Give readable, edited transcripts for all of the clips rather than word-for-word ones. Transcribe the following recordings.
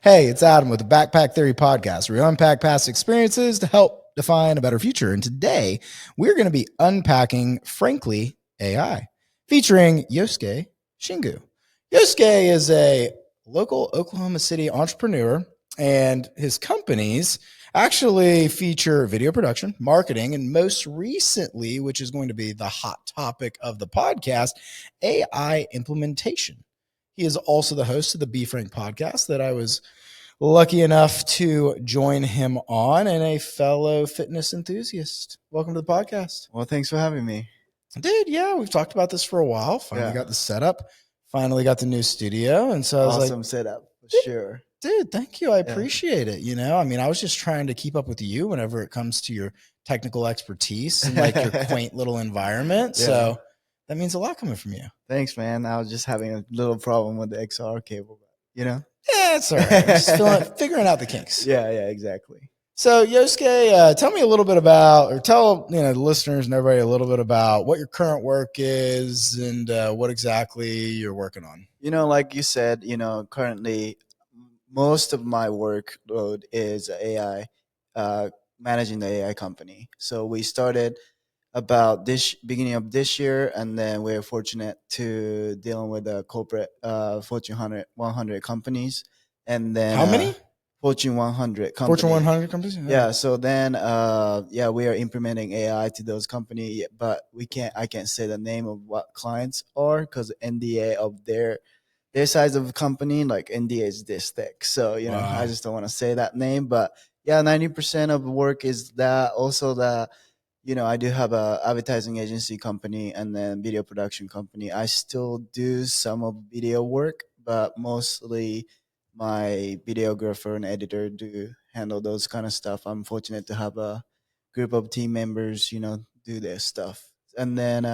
Hey, it's Adam with the Backpack Theory Podcast, where we unpack past experiences to help define a better future. And today we're going to be unpacking, frankly, AI, featuring Yosuke Shingu. Yosuke is a local Oklahoma City entrepreneur, and his companies actually feature video production, marketing, and most recently, which is going to be the hot topic of the podcast, AI implementation. He is also the host of the Be Frank podcast that I was lucky enough to join him on, and a fellow fitness enthusiast. Welcome to the podcast. Well, thanks for having me. Dude, yeah, we've talked about this for a while. Finally got the setup, finally got the new studio. And so I was Awesome like, setup, for sure. dude, thank you. I appreciate it. You know, I mean, I was just trying to keep up with you whenever it comes to your technical expertise and like your quaint little environment. So that means a lot coming from you. Thanks, man. I was just having a little problem with the XR cable, you know? Yeah, it's all right. Just figuring out the kinks. Yeah, exactly. So Yosuke, tell me a little bit about, or tell the listeners and everybody a little bit about what your current work is and what exactly you're working on. You know, like you said, currently most of my workload is AI, managing the AI company. So we started about this beginning of this year, and then we're fortunate to dealing with the corporate Fortune 100 companies, and then how many? Fortune 100 companies. Fortune 100 companies. Yeah. So then, we are implementing AI to those companies, but I can't say the name of what clients are because NDA of their size of company, like NDA is this thick. So Wow. I just don't want to say that name, but yeah, 90% of work is that. Also, that I do have a advertising agency company and then video production company. I still do some of video work, but mostly my videographer and editor do handle those kind of stuff. I'm fortunate to have a group of team members, do their stuff. And then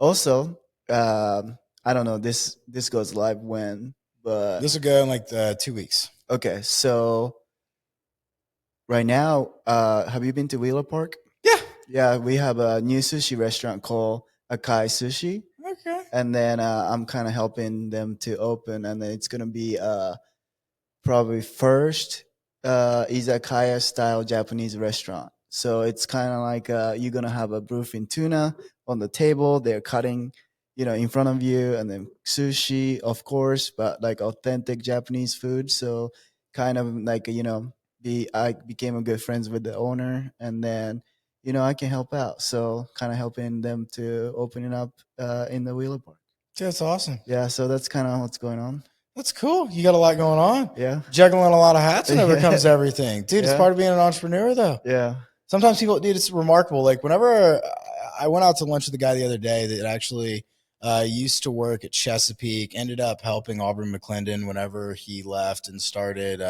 also, I don't know, this goes live when, but this will go in like 2 weeks. Okay, so right now, have you been to Wheeler Park? Yeah. Yeah, we have a new sushi restaurant called Akai Sushi. Okay. And then I'm kind of helping them to open, and then it's gonna be probably first izakaya style Japanese restaurant. So it's kind of like you're gonna have a bluefin tuna on the table. They're cutting, in front of you, and then sushi, of course, but like authentic Japanese food. So kind of like I became a good friends with the owner, and then I can help out. So kind of helping them to open it up in the Wheeler Park. That's awesome. Yeah, so that's kind of what's going on. That's cool. You got a lot going on. Yeah. Juggling a lot of hats whenever it comes to everything. Dude, it's part of being an entrepreneur, though. Yeah. Sometimes people, dude, it's remarkable. Like whenever I went out to lunch with a guy the other day that actually used to work at Chesapeake, ended up helping Aubrey McClendon whenever he left and started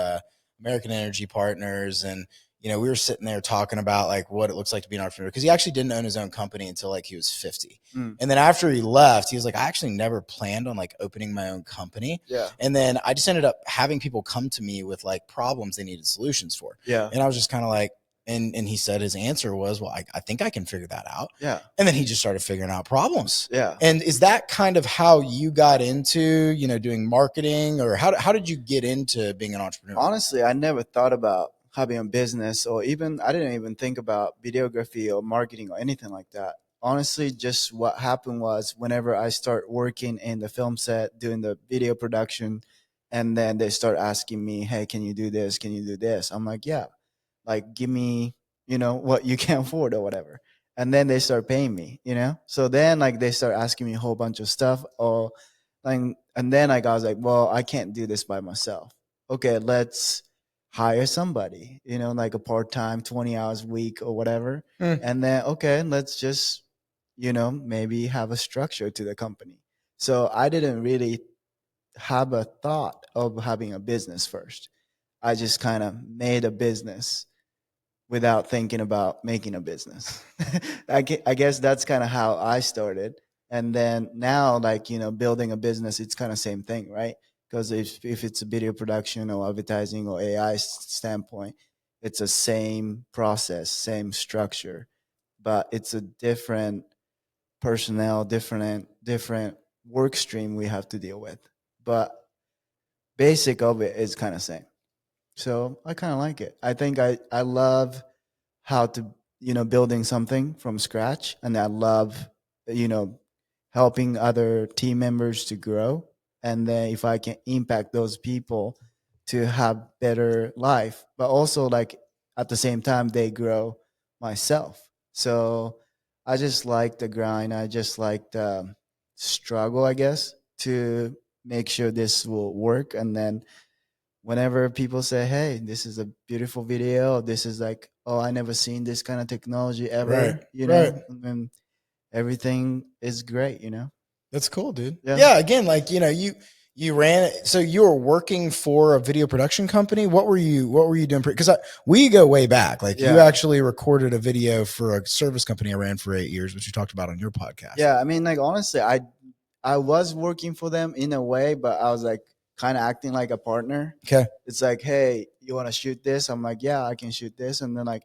American Energy Partners. And, we were sitting there talking about like what it looks like to be an entrepreneur, because he actually didn't own his own company until like he was 50. And then after he left, he was like, I actually never planned on like opening my own company. Yeah. And then I just ended up having people come to me with like problems they needed solutions for. Yeah. And I was just kind of like, and he said his answer was, well, I think I can figure that out. Yeah. And then he just started figuring out problems. Yeah. And is that kind of how you got into, doing marketing, or how did you get into being an entrepreneur? Honestly, I never thought about having a business, or even I didn't even think about videography or marketing or anything like that. Honestly, just what happened was whenever I start working in the film set, doing the video production, and then they start asking me, hey, can you do this? Can you do this? I'm like, yeah, like give me, what you can afford or whatever. And then they start paying me, So then like they start asking me a whole bunch of stuff, or like, and then I was like, well, I can't do this by myself. Okay, let's hire somebody, like a part-time 20 hours a week or whatever. And then, okay, let's just, maybe have a structure to the company. So I didn't really have a thought of having a business first. I just kind of made a business without thinking about making a business. I guess that's kind of how I started. And then now, like, building a business, it's kind of same thing, right? Because if it's a video production or advertising or AI standpoint, it's the same process, same structure, but it's a different personnel, different work stream we have to deal with. But basic of it is kind of same. So I kind of like it. I think I love how to, building something from scratch. And I love, you know, helping other team members to grow. And then if I can impact those people to have better life, but also like at the same time, they grow myself. So I just like the grind. I just like the struggle, I guess, to make sure this will work. And then whenever people say, "Hey, this is a beautiful video," this is like, "Oh, I never seen this kind of technology Right. ever," Right. and then everything is great. That's cool, dude. Yeah, Yeah. Again, like, you ran it. So you were working for a video production company. What were you doing? Because we go way back. Like you yeah, actually recorded a video for a service company I ran for 8 years, which you talked about on your podcast. yeah. I mean, like honestly, I was working for them in a way, but I was like kind of acting like a partner. Okay. It's like, "Hey, you want to shoot this?" I'm like, "Yeah, I can shoot this," and then like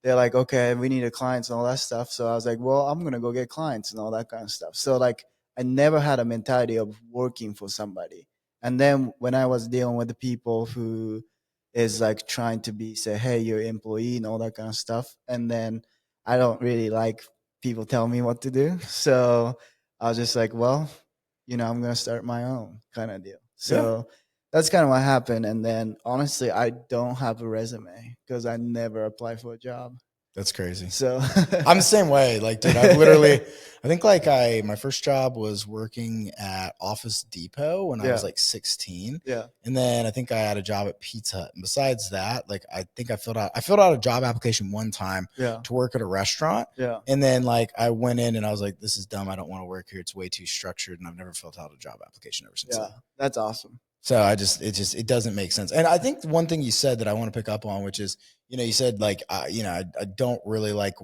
they're like, "Okay, we need a clients and all that stuff." So I was like, "Well, I'm gonna go get clients and all that kind of stuff." So like, I never had a mentality of working for somebody. And then when I was dealing with the people who is like trying to be say, "Hey, you're an employee" and all that kind of stuff, and then I don't really like people tell me what to do. So I was just like, "Well, I'm gonna start my own kind of deal." Yeah. So that's kind of what happened. And then honestly, I don't have a resume because I never applied for a job. That's crazy. So I'm the same way. Like, dude, I think like my first job was working at Office Depot when I was yeah, like 16. yeah, And then I think I had a job at Pizza Hut. And besides that, like, I think I filled out a job application one time yeah, to work at a restaurant. yeah, And then like I went in and I was like, this is dumb. I don't want to work here. It's way too structured. And I've never filled out a job application ever since yeah. then. That's awesome. So it doesn't make sense. And I think one thing you said that I want to pick up on, which is, you said like, I don't really like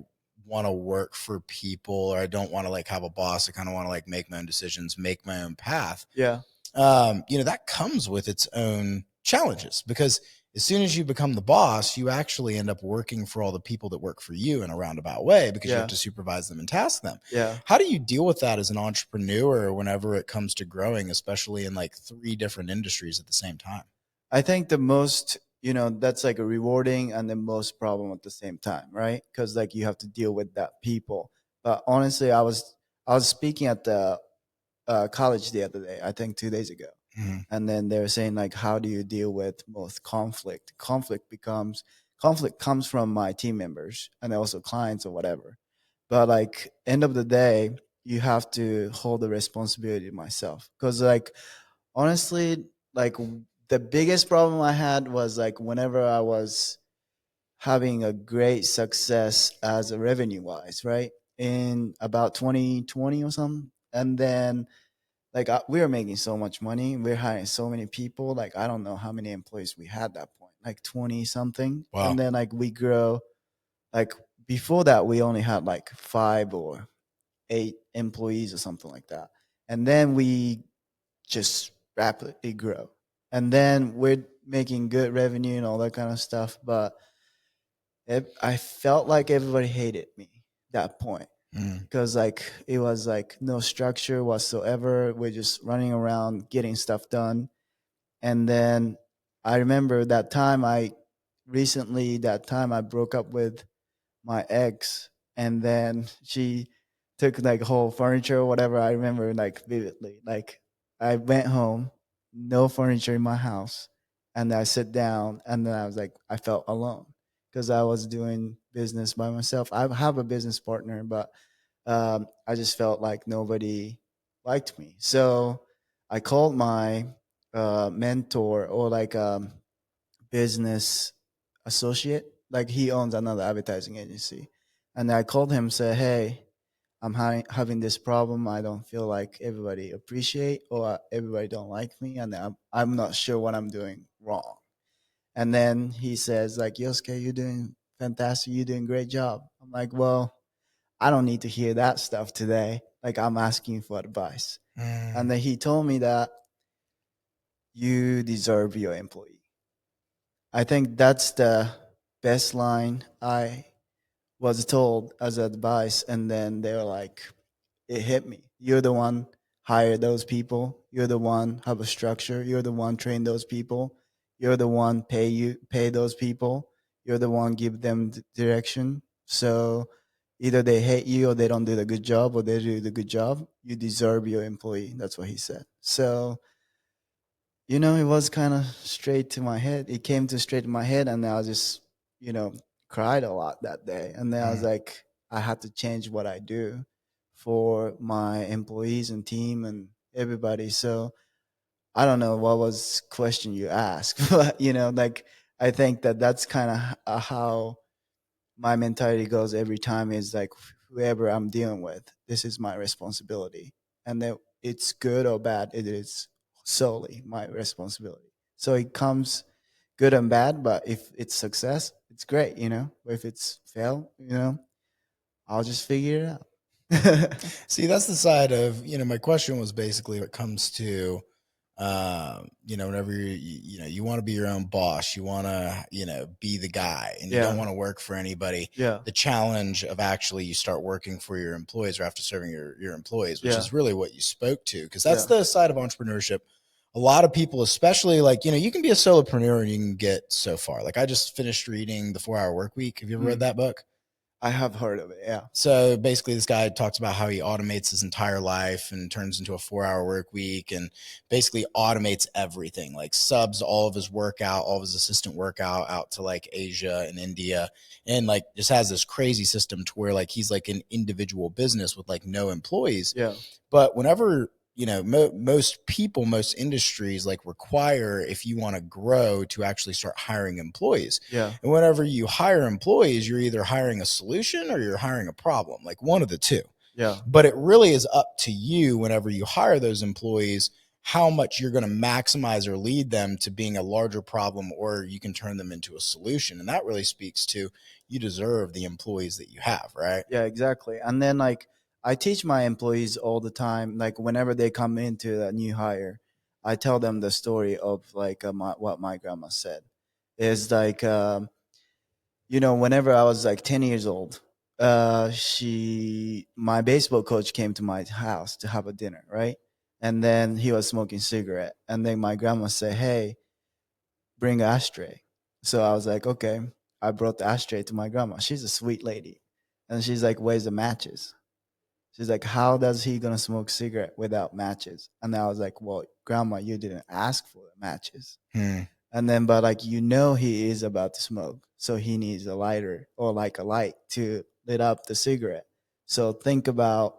want to work for people, or I don't want to like have a boss. I kind of want to like make my own decisions, make my own path. Yeah, That comes with its own challenges, because as soon as you become the boss, you actually end up working for all the people that work for you in a roundabout way, because you have yeah, to supervise them and task them. yeah. How do you deal with that as an entrepreneur whenever it comes to growing, especially in like 3 different industries at the same time? I think the most, that's like a rewarding and the most problem at the same time, right? Because like you have to deal with that people. But honestly, I was speaking at the college the other day, I think 2 days ago. Mhm. And then they're saying like, how do you deal with most conflict comes from my team members and also clients or whatever. But like end of the day, you have to hold the responsibility myself, because like honestly, like the biggest problem I had was like whenever I was having a great success as a revenue wise, right, in about 2020 or something. And then like we were making so much money, we're hiring so many people, like I don't know how many employees we had at that point, like 20 something. And Wow. then like we grow, like before that we only had like 5 or 8 employees or something like that. And then we just rapidly grow, and then we're making good revenue and all that kind of stuff. But I felt like everybody hated me at that point, Mm. because like it was like no structure whatsoever. We're just running around getting stuff done. And then I remember that time I broke up with my ex, and then she took like whole furniture or whatever. I remember like vividly. Like I went home, no furniture in my house, and I sit down, and then I was like, I felt alone because I was doing business by myself. I have a business partner, but I just felt like nobody liked me. So I called my mentor, or like business associate. Like he owns another advertising agency, and I called him, said, "Hey, I'm having this problem. I don't feel like everybody appreciate, or everybody don't like me, and I'm not sure what I'm doing wrong." And then he says, like, "Yosuke, you're doing fantastic. You're doing a great job." I'm like, "Well, I don't need to hear that stuff today. Like, I'm asking for advice." And Mm. then he told me that you deserve your employee. I think that's the best line I was told as advice. And then they were like, it hit me. You're the one hire those people. You're the one have a structure. You're the one train those people. You're the one pay those people. You're the one give them direction. So either they hate you or they don't do the good job, or they do the good job. You deserve your employee. That's what he said. So it was kind of straight to my head. It came to straight to my head, and I just you know cried a lot that day. And then I was Mm. like, I had to change what I do for my employees and team and everybody. So I don't know what was question you asked, but like I think that that's kind of how my mentality goes every time. Is like, whoever I'm dealing with, this is my responsibility, and that it's good or bad, it is solely my responsibility. So it comes good and bad, but if it's success, it's great. But if it's fail, I'll just figure it out. See, that's the side of, my question was basically what comes to, whenever you want to be your own boss, you want to, be the guy and you don't Yeah, want to work for anybody. yeah, The challenge of actually you start working for your employees or after serving your employees, which yeah, is really what you spoke to. Cause that's yeah. the side of entrepreneurship. A lot of people, especially like, you can be a solopreneur and you can get so far. Like I just finished reading The 4 Hour Work Week. Have you ever read Mm, that book? I have heard of it. Yeah, So basically, this guy talks about how he automates his entire life and turns into a 4 hour work week and basically automates everything, like subs all of his workout, all of his assistant workout out to like Asia and India. And like just has this crazy system to where like he's like an individual business with like no employees. yeah, But whenever most people, most industries like require, if you want to grow, to actually start hiring employees. yeah, And whenever you hire employees, you're either hiring a solution or you're hiring a problem, like one of the two. yeah, But it really is up to you whenever you hire those employees how much you're going to maximize or lead them to being a larger problem, or you can turn them into a solution. And that really speaks to you deserve the employees that you have, right? yeah, exactly. And then like I teach my employees all the time. Like whenever they come into a new hire, I tell them the story of like what my grandma said. Is like whenever I was like 10 years old, my baseball coach came to my house to have a dinner, right? And then he was smoking cigarette, and then my grandma said, "Hey, bring an ashtray." So I was like, okay. I brought the ashtray to my grandma. She's a sweet lady. And she's like, where's the matches? She's like, how does he gonna smoke cigarette without matches? And I was like, well, grandma, you didn't ask for the matches. Hmm. And then, but like, he is about to smoke. So he needs a lighter or like a light to lit up the cigarette. So think about,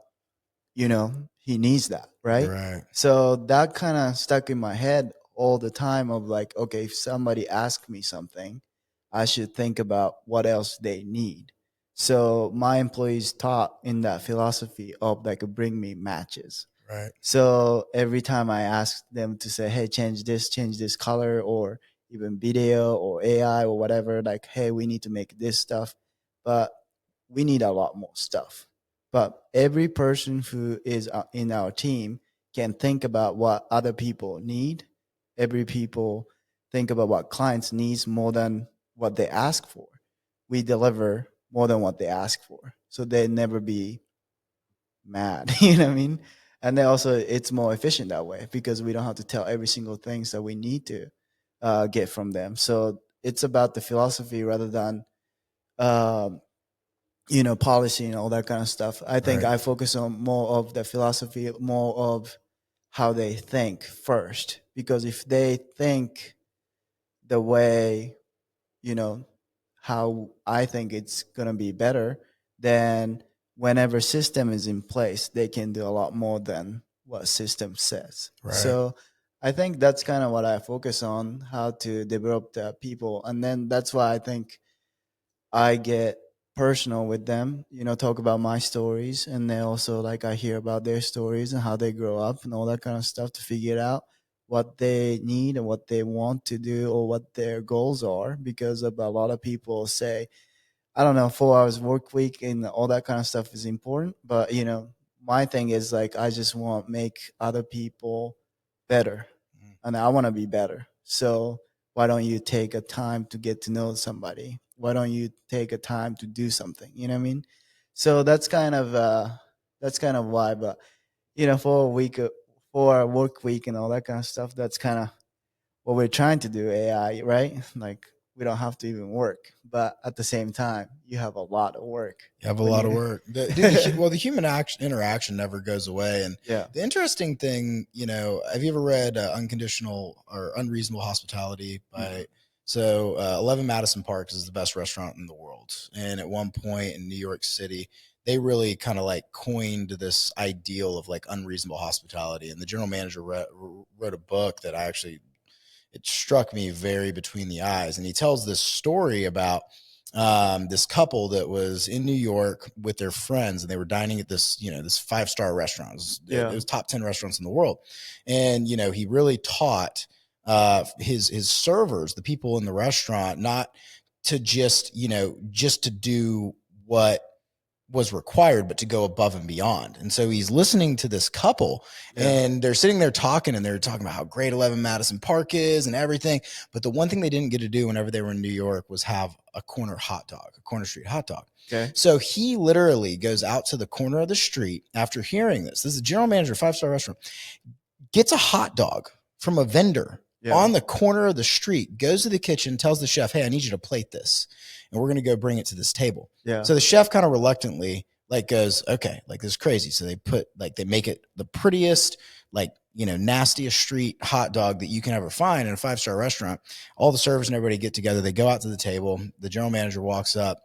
he needs that, right? Right. So that kind of stuck in my head all the time of like, okay, if somebody asks me something, I should think about what else they need. So my employees taught in that philosophy of like bring me matches. Right. So every time I ask them to say, hey, change this color, or even video or AI or whatever, like, hey, we need to make this stuff, but we need a lot more stuff. But every person who is in our team can think about what other people need. Every people think about what clients needs more than what they ask for. We deliver more than what they ask for. So they never be mad. You know what I mean? And then also it's more efficient that way because we don't have to tell every single things that we need to get from them. So it's about the philosophy rather than um, policy and all that kind of stuff. I think Right. I focus on more of the philosophy, more of how they think first. Because if they think the way you know how I think it's gonna be better, then whenever system is in place, they can do a lot more than what system says. Right. So I think that's kind of what I focus on, how to develop the people, and then that's why I think I get personal with them, talk about my stories, and then also like I hear about their stories and how they grow up and all that kind of stuff to figure out what they need and what they want to do or what their goals are. Because of a lot of people say, I don't know, 4 hours work week and all that kind of stuff is important, but my thing is like I just want to make other people better, Mm. and I want to be better. So why don't you take a time to get to know somebody? Why don't you take a time to do something? You know what I mean? So that's kind of why. But for a week, for a work week and all that kind of stuff, that's kind of what we're trying to do, AI, right? Like we don't have to even work, but at the same time, you have a lot of work. You have a when lot of you work. The human interaction never goes away. And Yeah. the interesting thing, have you ever read Unconditional or Unreasonable Hospitality by, 11 Madison Park is the best restaurant in the world. And at one point in New York City, they really kind of like coined this ideal of like unreasonable hospitality. And the general manager wrote a book that it struck me very between the eyes. And he tells this story about this couple that was in New York with their friends, and they were dining at this, this 5-star restaurant. It was top 10 restaurants in the world. And, he really taught his servers, the people in the restaurant, not to just to do what was required, but to go above and beyond. And so he's listening to this couple, and they're sitting there talking, and they're talking about how great 11 Madison Park is and everything. But the one thing they didn't get to do whenever they were in New York was have a corner street hot dog. Okay. So he literally goes out to the corner of the street after hearing this. This is a general manager, 5-star restaurant, gets a hot dog from a vendor on the corner of the street, goes to the kitchen, tells the chef, "Hey, I need you to plate this, and we're going to go bring it to this table." Yeah. So the chef kind of reluctantly goes, "Okay, this is crazy." So they make it the prettiest, nastiest street hot dog that you can ever find in a 5-star restaurant. All the servers and everybody get together. They go out to the table. The general manager walks up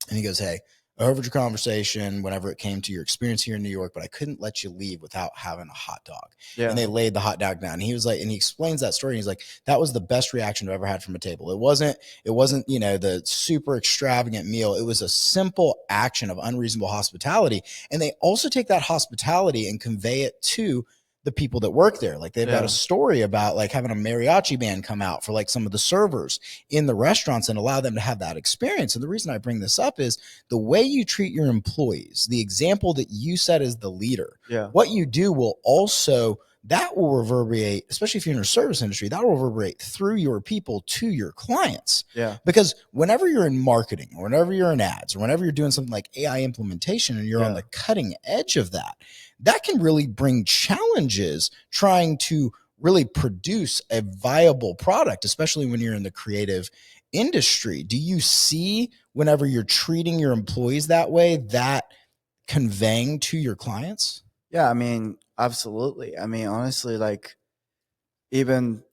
and he goes, "Hey, I heard your conversation whenever it came to your experience here in New York, but I couldn't let you leave without having a hot dog." Yeah. And they laid the hot dog down. And he was like, and he explains that story. And he's like, "That was the best reaction I've ever had from a table. It wasn't, the super extravagant meal. It was a simple action of unreasonable hospitality." And they also take that hospitality and convey it to the people that work there. Like they've got a story about having a mariachi band come out for some of the servers in the restaurants and allow them to have that experience. And the reason I bring this up is the way you treat your employees, the example that you set as the leader, what you do will also, that will reverberate, especially if you're in the service industry, that will reverberate through your people to your clients. Yeah. Because whenever you're in marketing or whenever you're in ads or whenever you're doing something like AI implementation and you're on the cutting edge of that, that can really bring challenges trying to really produce a viable product, especially when you're in the creative industry. Do you see whenever you're treating your employees that way, that conveying to your clients? Yeah, I mean, absolutely. I mean, honestly, even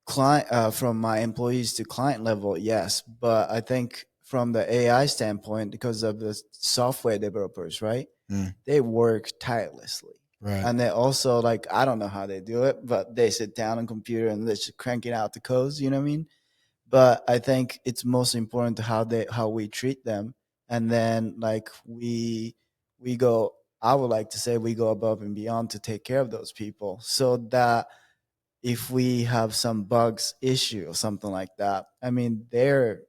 client from my employees to client level, yes. But I think from the AI standpoint, because of the software developers, right? They work tirelessly. Right. And they also I don't know how they do it, but they sit down on computer and they're just cranking out the codes, you know what I mean? But I think it's most important to how we treat them. And then we go, I would like to say we go above and beyond to take care of those people, so that if we have some bugs issue or something like that, I mean, they're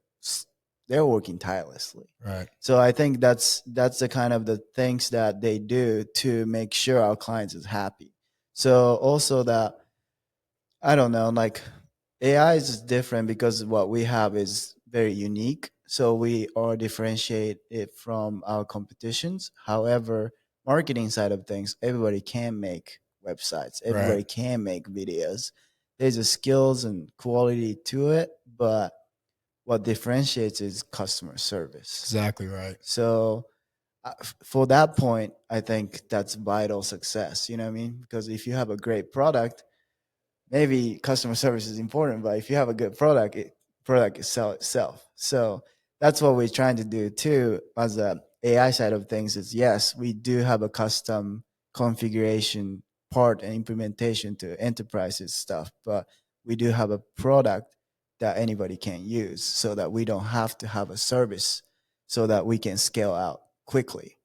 working tirelessly. Right. So I think that's the kind of the things that they do to make sure our clients is happy. So also that, I don't know, AI is different because what we have is very unique. So we are differentiate it from our competitions. However, marketing side of things, everybody can make websites. Everybody can make videos. There's a skills and quality to it, but what differentiates is customer service. Exactly right. So for that point, I think that's vital success. You know what I mean? Because if you have a great product, maybe customer service is important, but if you have a good product, product is sell itself. So that's what we're trying to do too. As the AI side of things is, yes, we do have a custom configuration part and implementation to enterprises stuff, but we do have a product that anybody can use, so that we don't have to have a service, so that we can scale out quickly.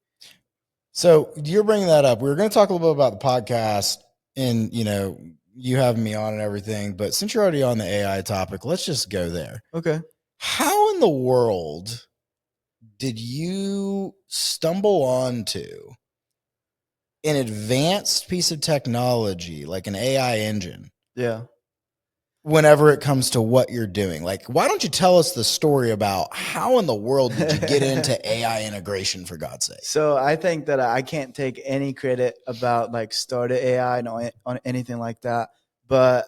So you're bringing that up. We were going to talk a little bit about the podcast and, you having me on and everything, but since you're already on the AI topic, let's just go there. Okay. How in the world did you stumble onto an advanced piece of technology like an AI engine? Yeah. Whenever it comes to what you're doing, why don't you tell us the story about how in the world did you get into AI integration, for God's sake? So I think that I can't take any credit about started AI on anything like that. But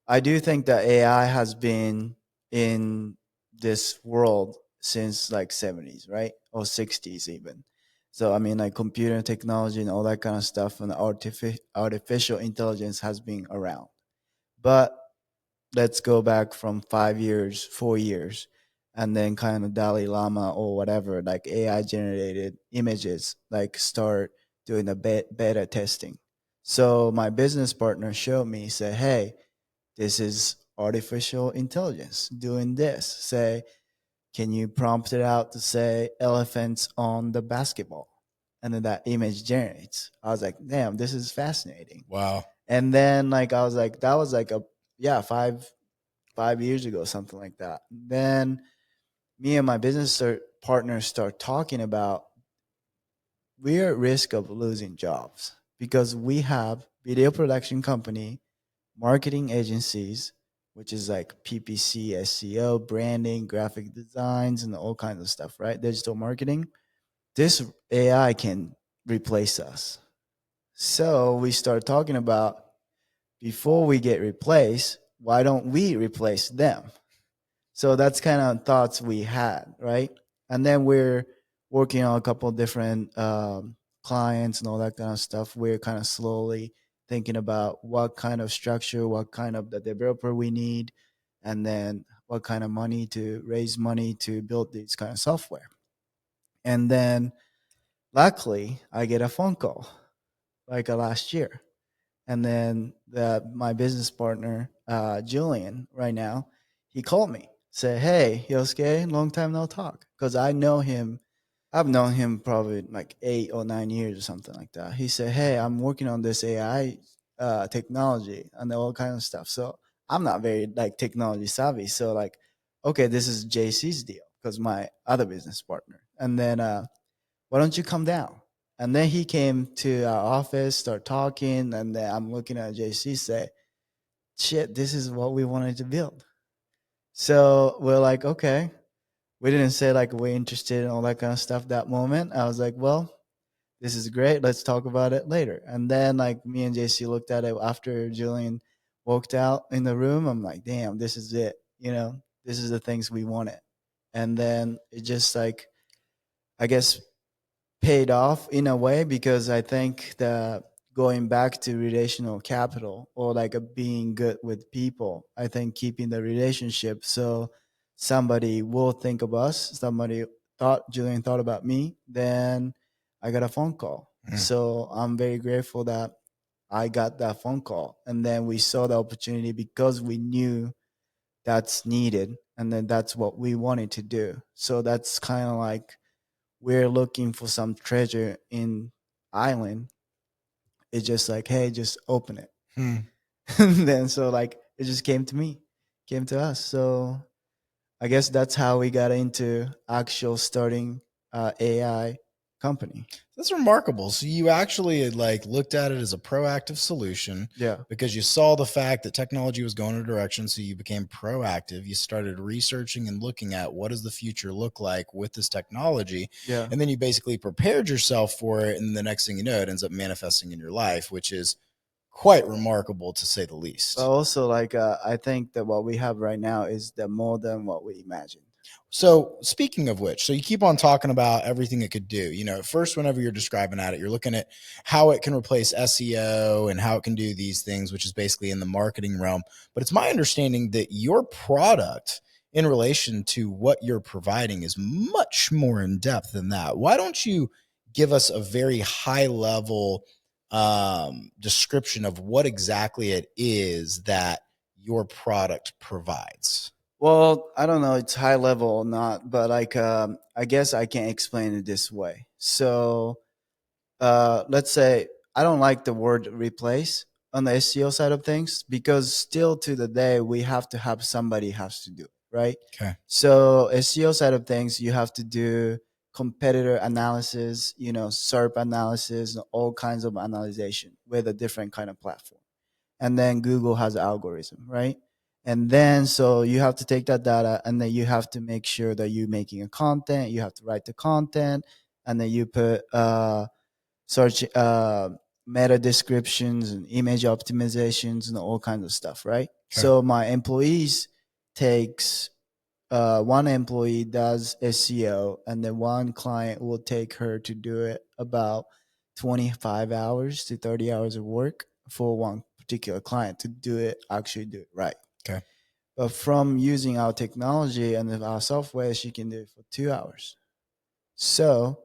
I do think that AI has been in this world since like 70s, right? Or 60s even. So I mean like computer technology and all that kind of stuff and artificial intelligence has been around. But let's go back from 5 years, 4 years, and then kind of Dalai Lama or whatever, like AI generated images, like start doing the beta testing. So my business partner showed me, said, hey, this is artificial intelligence doing this. Say, can you prompt it out to say elephants on the basketball? And then that image generates. I was like, damn, this is fascinating. Wow. And then like I was like, that was like a yeah, 5 years ago, something like that. Then me and my partners start talking about we're at risk of losing jobs because we have video production company, marketing agencies, which is like PPC, SEO, branding, graphic designs, and all kinds of stuff, right? Digital marketing. This AI can replace us. So we start talking about before we get replaced, why don't we replace them? So that's kind of thoughts we had, right? And then we're working on a couple of different clients and all that kind of stuff. We're kind of slowly thinking about what kind of structure, what kind of the developer we need, and then what kind of money to raise money to build this kind of software. And then luckily, I get a phone call like last year, and then my business partner, Julian, right now, he called me, said, hey, Yosuke, long time no talk. Because I know him. I've known him probably like 8 or 9 years or something like that. He said, hey, I'm working on this AI technology and all kind of stuff. So I'm not very like technology savvy. So like, okay, this is JC's deal because my other business partner. And then why don't you come down? And then he came to our office, start talking, and then I'm looking at JC, say, shit, this is what we wanted to build. So we're like, okay. We didn't say like we're interested in all that kind of stuff that moment. I was like, well, this is great. Let's talk about it later. And then like me and JC looked at it after Julian walked out in the room. I'm like, damn, this is it. This is the things we wanted. And then it just like, I guess paid off in a way because I think that going back to relational capital or like a being good with people, I think keeping the relationship so somebody will think of us, somebody thought Julian thought about me, then I got a phone call. So I'm very grateful that I got that phone call. And then we saw the opportunity because we knew that's needed and then that's what we wanted to do. So that's kind of like we're looking for some treasure in island. It's just like, hey, just open it. And then so like it just came to us. So I guess that's how we got into actual starting AI company. That's remarkable. So you actually had like looked at it as a proactive solution Yeah. because you saw the fact that technology was going in a direction. So you became proactive. You started researching and looking at what does the future look like with this technology. Yeah. And then you basically prepared yourself for it. And the next thing you know, it ends up manifesting in your life, which is quite remarkable to say the least. But also like I think that what we have right now is the more than what we imagined. So speaking of which, so you keep on talking about everything it could do. At first, whenever you're describing at it, you're looking at how it can replace SEO and how it can do these things, which is basically in the marketing realm. But it's my understanding that your product in relation to what you're providing is much more in depth than that. Why don't you give us a very high level description of what exactly it is that your product provides? Well, I don't know, it's high level or not, but like I guess I can explain it this way. So let's say I don't like the word replace on the SEO side of things because still to the day we have to have somebody has to do it, right? Okay. So SEO side of things, you have to do competitor analysis, SERP analysis, and all kinds of analysis with a different kind of platform. And then Google has an algorithm, right? And then so you have to take that data and then you have to make sure that you're making a content, you have to write the content, and then you put search meta descriptions and image optimizations and all kinds of stuff, right? Okay. So my employees takes one employee does SEO, and then one client will take her to do it about 25 hours to 30 hours of work for one particular client to actually do it right. Okay. But from using our technology and our software, she can do it for 2 hours. So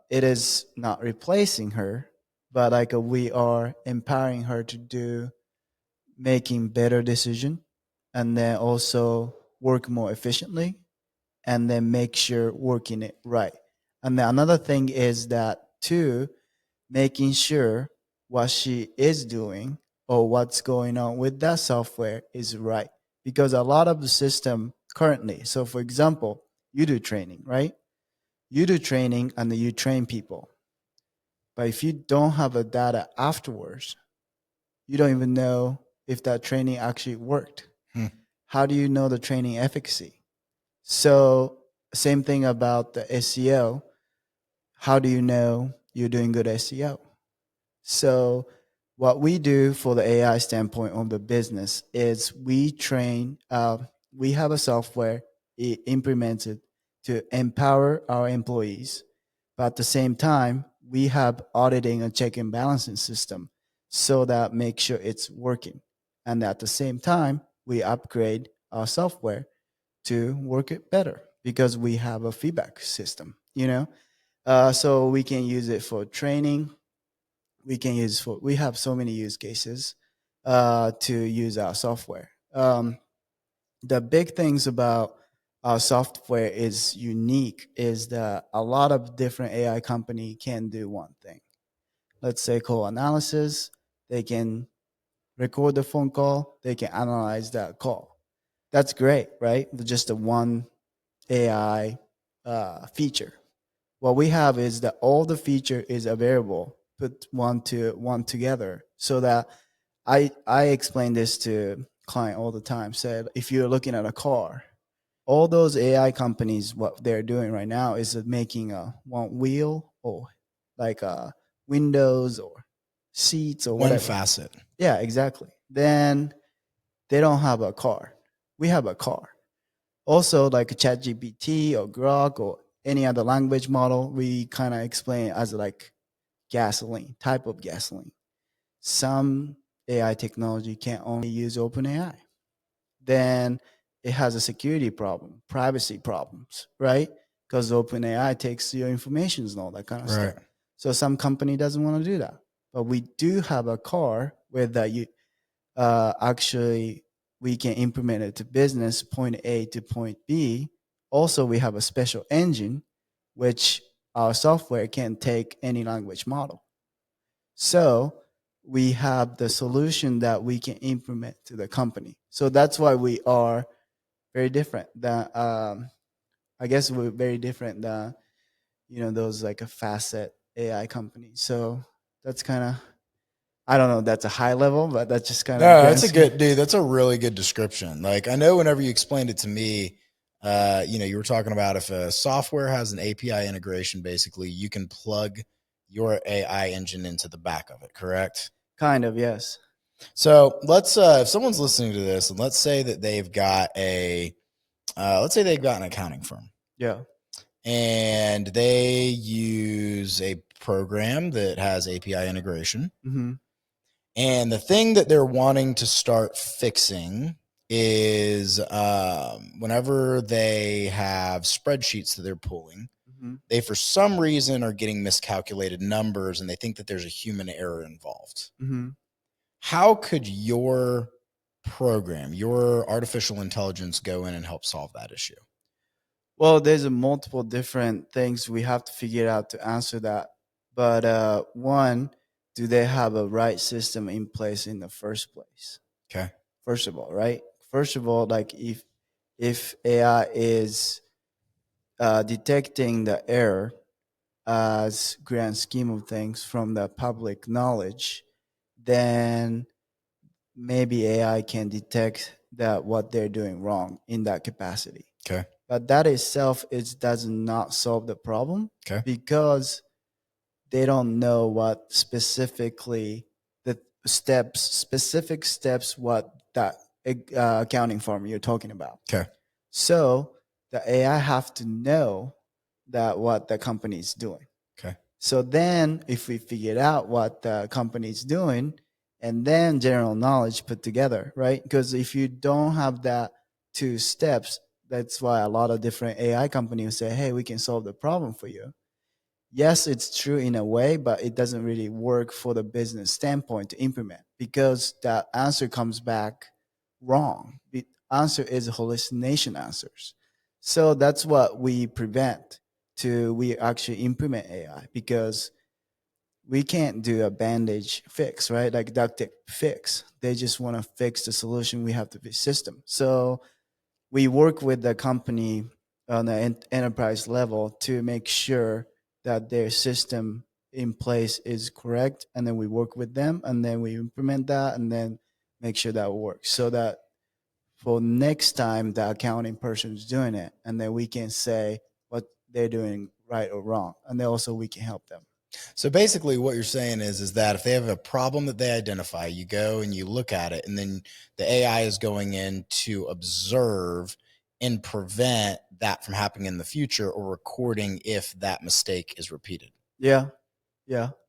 it is not replacing her, but like we are empowering her to do making better decision, and then also work more efficiently, and then make sure working it right. And then another thing is that too, making sure what she is doing or what's going on with that software is right. Because a lot of the system currently, so for example, you do training, right? You do training and then you train people. But if you don't have the data afterwards, you don't even know if that training actually worked. How do you know the training efficacy? So, same thing about the SEO. How do you know you're doing good SEO? So, what we do for the AI standpoint of the business is we train, we have a software implemented to empower our employees. But at the same time, we have auditing and check and balancing system so that make sure it's working. And at the same time, we upgrade our software to work it better because we have a feedback system, you know? So we can use it for training. We have so many use cases to use our software. The big things about our software is unique is that a lot of different AI company can do one thing. Let's say call analysis. They can record the phone call. They can analyze that call. That's great, right? Just a one AI feature. What we have is that all the feature is available, put one to one together, so that I explain this to client all the time. Said if you're looking at a car, all those AI companies, what they're doing right now is making a one wheel or like a windows or seats or One whatever. facet. Yeah, exactly. Then they don't have a car. We have a car. Also, like ChatGPT or Grok or any other language model, we kind of explain it as like gasoline, type of gasoline. Some AI technology can only use OpenAI. Then it has a security problem, privacy problems, right? Because OpenAI takes your information and all that kind of Right. stuff. So some company doesn't want to do that. But we do have a car where that you actually we can implement it to business point A to point B. Also, we have a special engine which our software can take any language model. So we have the solution that we can implement to the company. So that's why we are very different. Than I guess we're very different than those like a facet AI companies. So that's kind of, I don't know. That's a high level, but that's just kind of No, that's a good dude. That's a really good description. Like I know whenever you explained it to me, you were talking about if a software has an API integration, basically you can plug your AI engine into the back of it, correct? Kind of, yes. So let's if someone's listening to this and let's say that they've got an accounting firm. Yeah. And they use a program that has API integration. Mm-hmm. And the thing that they're wanting to start fixing is whenever they have spreadsheets that they're pulling, Mm-hmm. they for some reason are getting miscalculated numbers and they think that there's a human error involved. Mm-hmm. How could your program, your artificial intelligence, go in and help solve that issue? Well, there's a multiple different things we have to figure out to answer that. But one, do they have a right system in place in the first place? Okay. First of all, right? First of all, like if AI is detecting the error as grand scheme of things from the public knowledge, then maybe AI can detect that what they're doing wrong in that capacity. Okay. But that itself does not solve the problem. Okay. Because they don't know what specifically the specific steps, what that accounting firm you're talking about. Okay. So the AI have to know that what the company is doing. Okay. So then if we figured out what the company is doing and then general knowledge put together, right? Because if you don't have that two steps, that's why a lot of different AI companies say, hey, we can solve the problem for you. Yes, it's true in a way, but it doesn't really work for the business standpoint to implement because that answer comes back wrong. The answer is hallucination answers. So that's what we prevent to we actually implement AI because we can't do a bandage fix, right? Like duct tape fix. They just want to fix the solution. We have to be system. So we work with the company on the enterprise level to make sure that their system in place is correct, and then we work with them and then we implement that and then make sure that works so that for next time the accounting person is doing it and then we can say what they're doing right or wrong, and then also we can help them. So basically what you're saying is that if they have a problem that they identify, you go and you look at it, and then the AI is going in to observe and prevent that from happening in the future, or recording if that mistake is repeated. Yeah.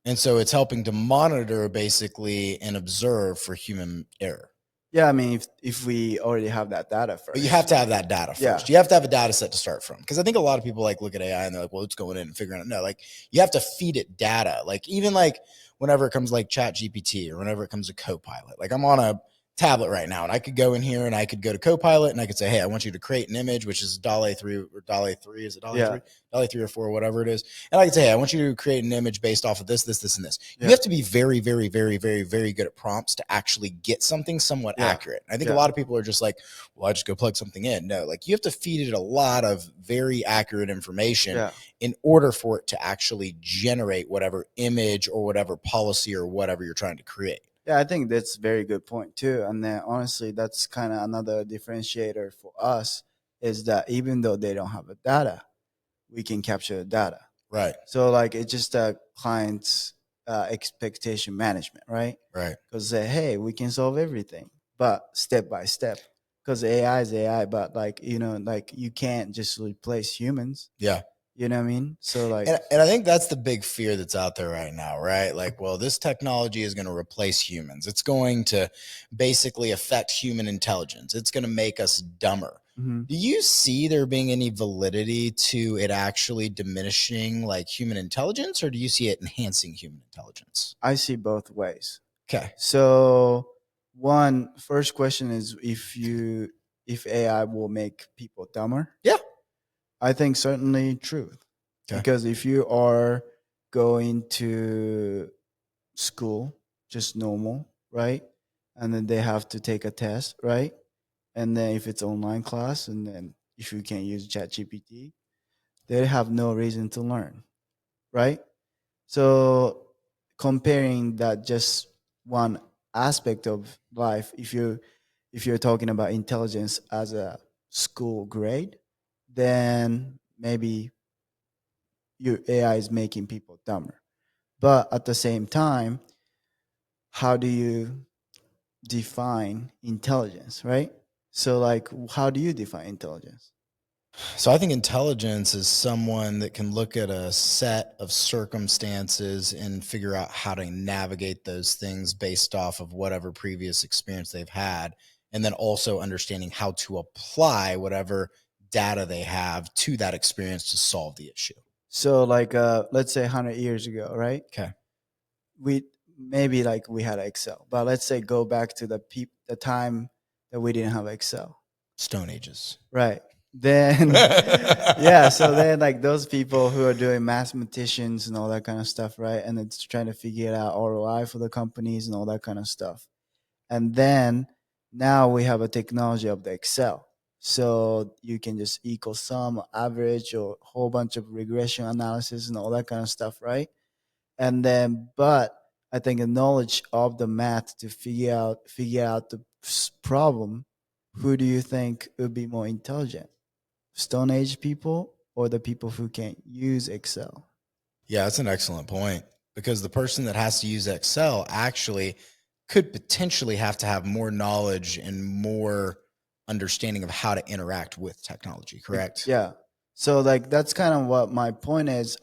And so it's helping to monitor basically and observe for human error. Yeah, I mean, if we already have that data first. But you have to have that data first. Yeah. You have to have a data set to start from. Because I think a lot of people like look at AI and they're like, well, it's going in and figuring it out. No, like you have to feed it data. Like even like whenever it comes like Chat GPT or whenever it comes to Copilot, like I'm on a tablet right now and I could go in here and I could go to Copilot and I could say, hey, I want you to create an image, which is DALL-E 3 or DALL-E 3. Is it DALL-E 3? DALL-E 3 or 4, whatever it is. And I could say, hey, I want you to create an image based off of this, and this. You have to be very, very, very, very, very good at prompts to actually get something somewhat accurate. I think a lot of people are just like, well, I just go plug something in. No, like you have to feed it a lot of very accurate information in order for it to actually generate whatever image or whatever policy or whatever you're trying to create. Yeah, I think that's a very good point too. And then honestly, that's kind of another differentiator for us is that even though they don't have the data, we can capture the data. Right. So like it's just a client's expectation management, right? Right. Because hey, we can solve everything, but step by step. Because AI is AI, but like like you can't just replace humans. Yeah. You know what I mean? So like, and I think that's the big fear that's out there right now, right? Like, well, this technology is going to replace humans. It's going to basically affect human intelligence. It's going to make us dumber. mm-hmm. Do you see there being any validity to it actually diminishing like human intelligence, or do you see it enhancing human intelligence? I see both ways. Okay. So first question is if AI will make people dumber. Yeah. I think certainly true. Okay. Because if you are going to school, just normal, right? And then they have to take a test, right? And then if it's online class, and then if you can use ChatGPT, they have no reason to learn, right? So comparing that just one aspect of life, if you're talking about intelligence as a school grade, then maybe your AI is making people dumber. But at the same time, how do you define intelligence, right? So like how do you define intelligence? So I think intelligence is someone that can look at a set of circumstances and figure out how to navigate those things based off of whatever previous experience they've had, and then also understanding how to apply whatever data they have to that experience to solve the issue. So like let's say 100 years ago, right? Okay. We maybe like we had Excel, but let's say go back to the time that we didn't have Excel. Stone Ages. Right. Then yeah, so then like those people who are doing mathematicians and all that kind of stuff, right? And it's trying to figure out ROI for the companies and all that kind of stuff. And then now we have a technology of the Excel. So you can just equal sum, average, or a whole bunch of regression analysis and all that kind of stuff, right? And then, but I think the knowledge of the math to figure out the problem, who do you think would be more intelligent? Stone Age people or the people who can use Excel? Yeah, that's an excellent point, because the person that has to use Excel actually could potentially have to have more knowledge and more understanding of how to interact with technology, correct? Yeah. So like that's kind of what my point is.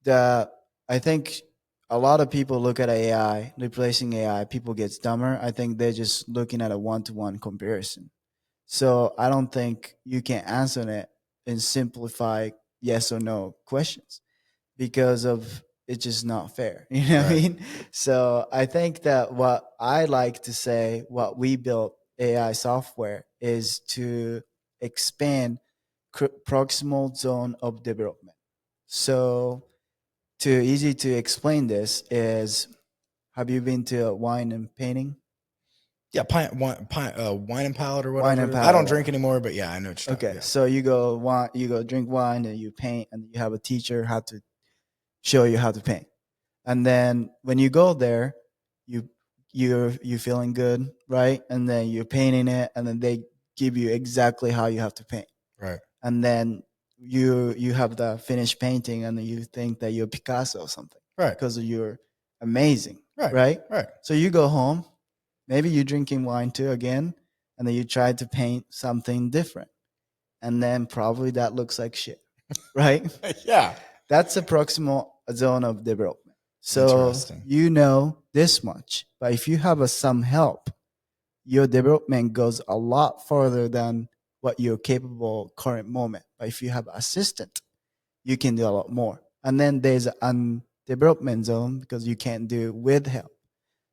That I think a lot of people look at AI, replacing AI, people gets dumber. I think they're just looking at a one-to-one comparison. So I don't think you can answer it in simplified yes or no questions because of it's just not fair. You know what I Right. mean? So I think that what I like to say, what we built AI software is to expand proximal zone of development. So to easy to explain this is, have you been to a wine and painting? Yeah, wine and palette or Wine whatever and it is. I don't palette. drink anymore, but yeah, I know what you're talking. Okay, Yeah. so you go drink wine and you paint, and you have a teacher how to show you how to paint. And then when you go there, you you're feeling good, right? And then you're painting it, and then they give you exactly how you have to paint. Right. And then you have the finished painting, and then you think that you're Picasso or something Right. because you're amazing, Right. right? Right. So you go home, maybe you're drinking wine too again, and then you try to paint something different, and then probably that looks like shit, right? Yeah. That's a proximal zone of development. So Interesting. you know this much, but if you have some help, your development goes a lot further than what you're capable current moment. But if you have assistant, you can do a lot more. And then there's a development zone because you can't do with help.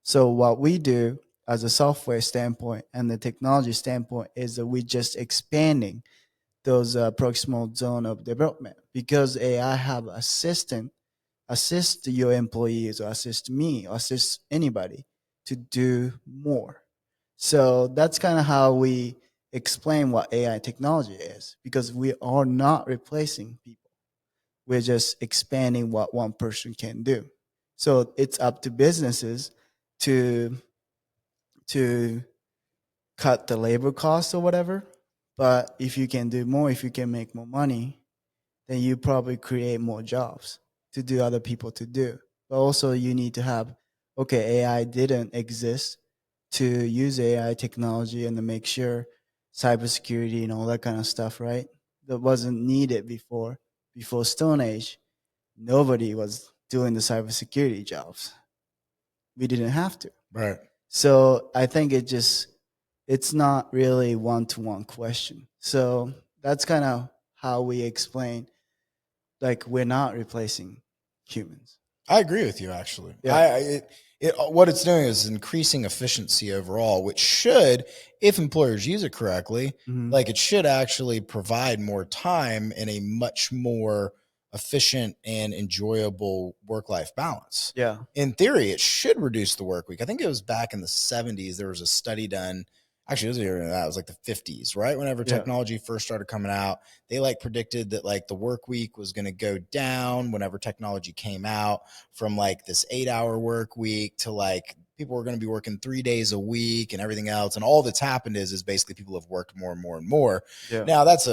So what we do as a software standpoint and the technology standpoint is that we're just expanding those proximal zone of development because AI have assistant assist your employees or assist me or assist anybody to do more. So that's kind of how we explain what AI technology is because we are not replacing people. We're just expanding what one person can do. So it's up to businesses to to cut the labor costs or whatever. But if you can do more, if you can make more money, then you probably create more jobs to do other people to do. But also you need to have, okay, AI didn't exist to use AI technology and to make sure cybersecurity and all that kind of stuff, right? That wasn't needed before. Before Stone Age, nobody was doing the cybersecurity jobs. We didn't have to. Right. So I think it's not really one to one question. So that's kind of how we explain like we're not replacing humans. I agree with you. Actually, Yeah. what it's doing is increasing efficiency overall, which should, if employers use it correctly, Mhm. like it should actually provide more time and a much more efficient and enjoyable work-life balance. Yeah. In theory, it should reduce the work week. I think it was back in the 70s. There was a study done. Actually, it was earlier than that. It was like the 50s, right? Whenever Yeah. technology first started coming out, they like predicted that like the work week was going to go down whenever technology came out, from like this 8-hour work week to like people were going to be working 3 days a week and everything else. And all that's happened is basically people have worked more and more and more. Yeah. Now that's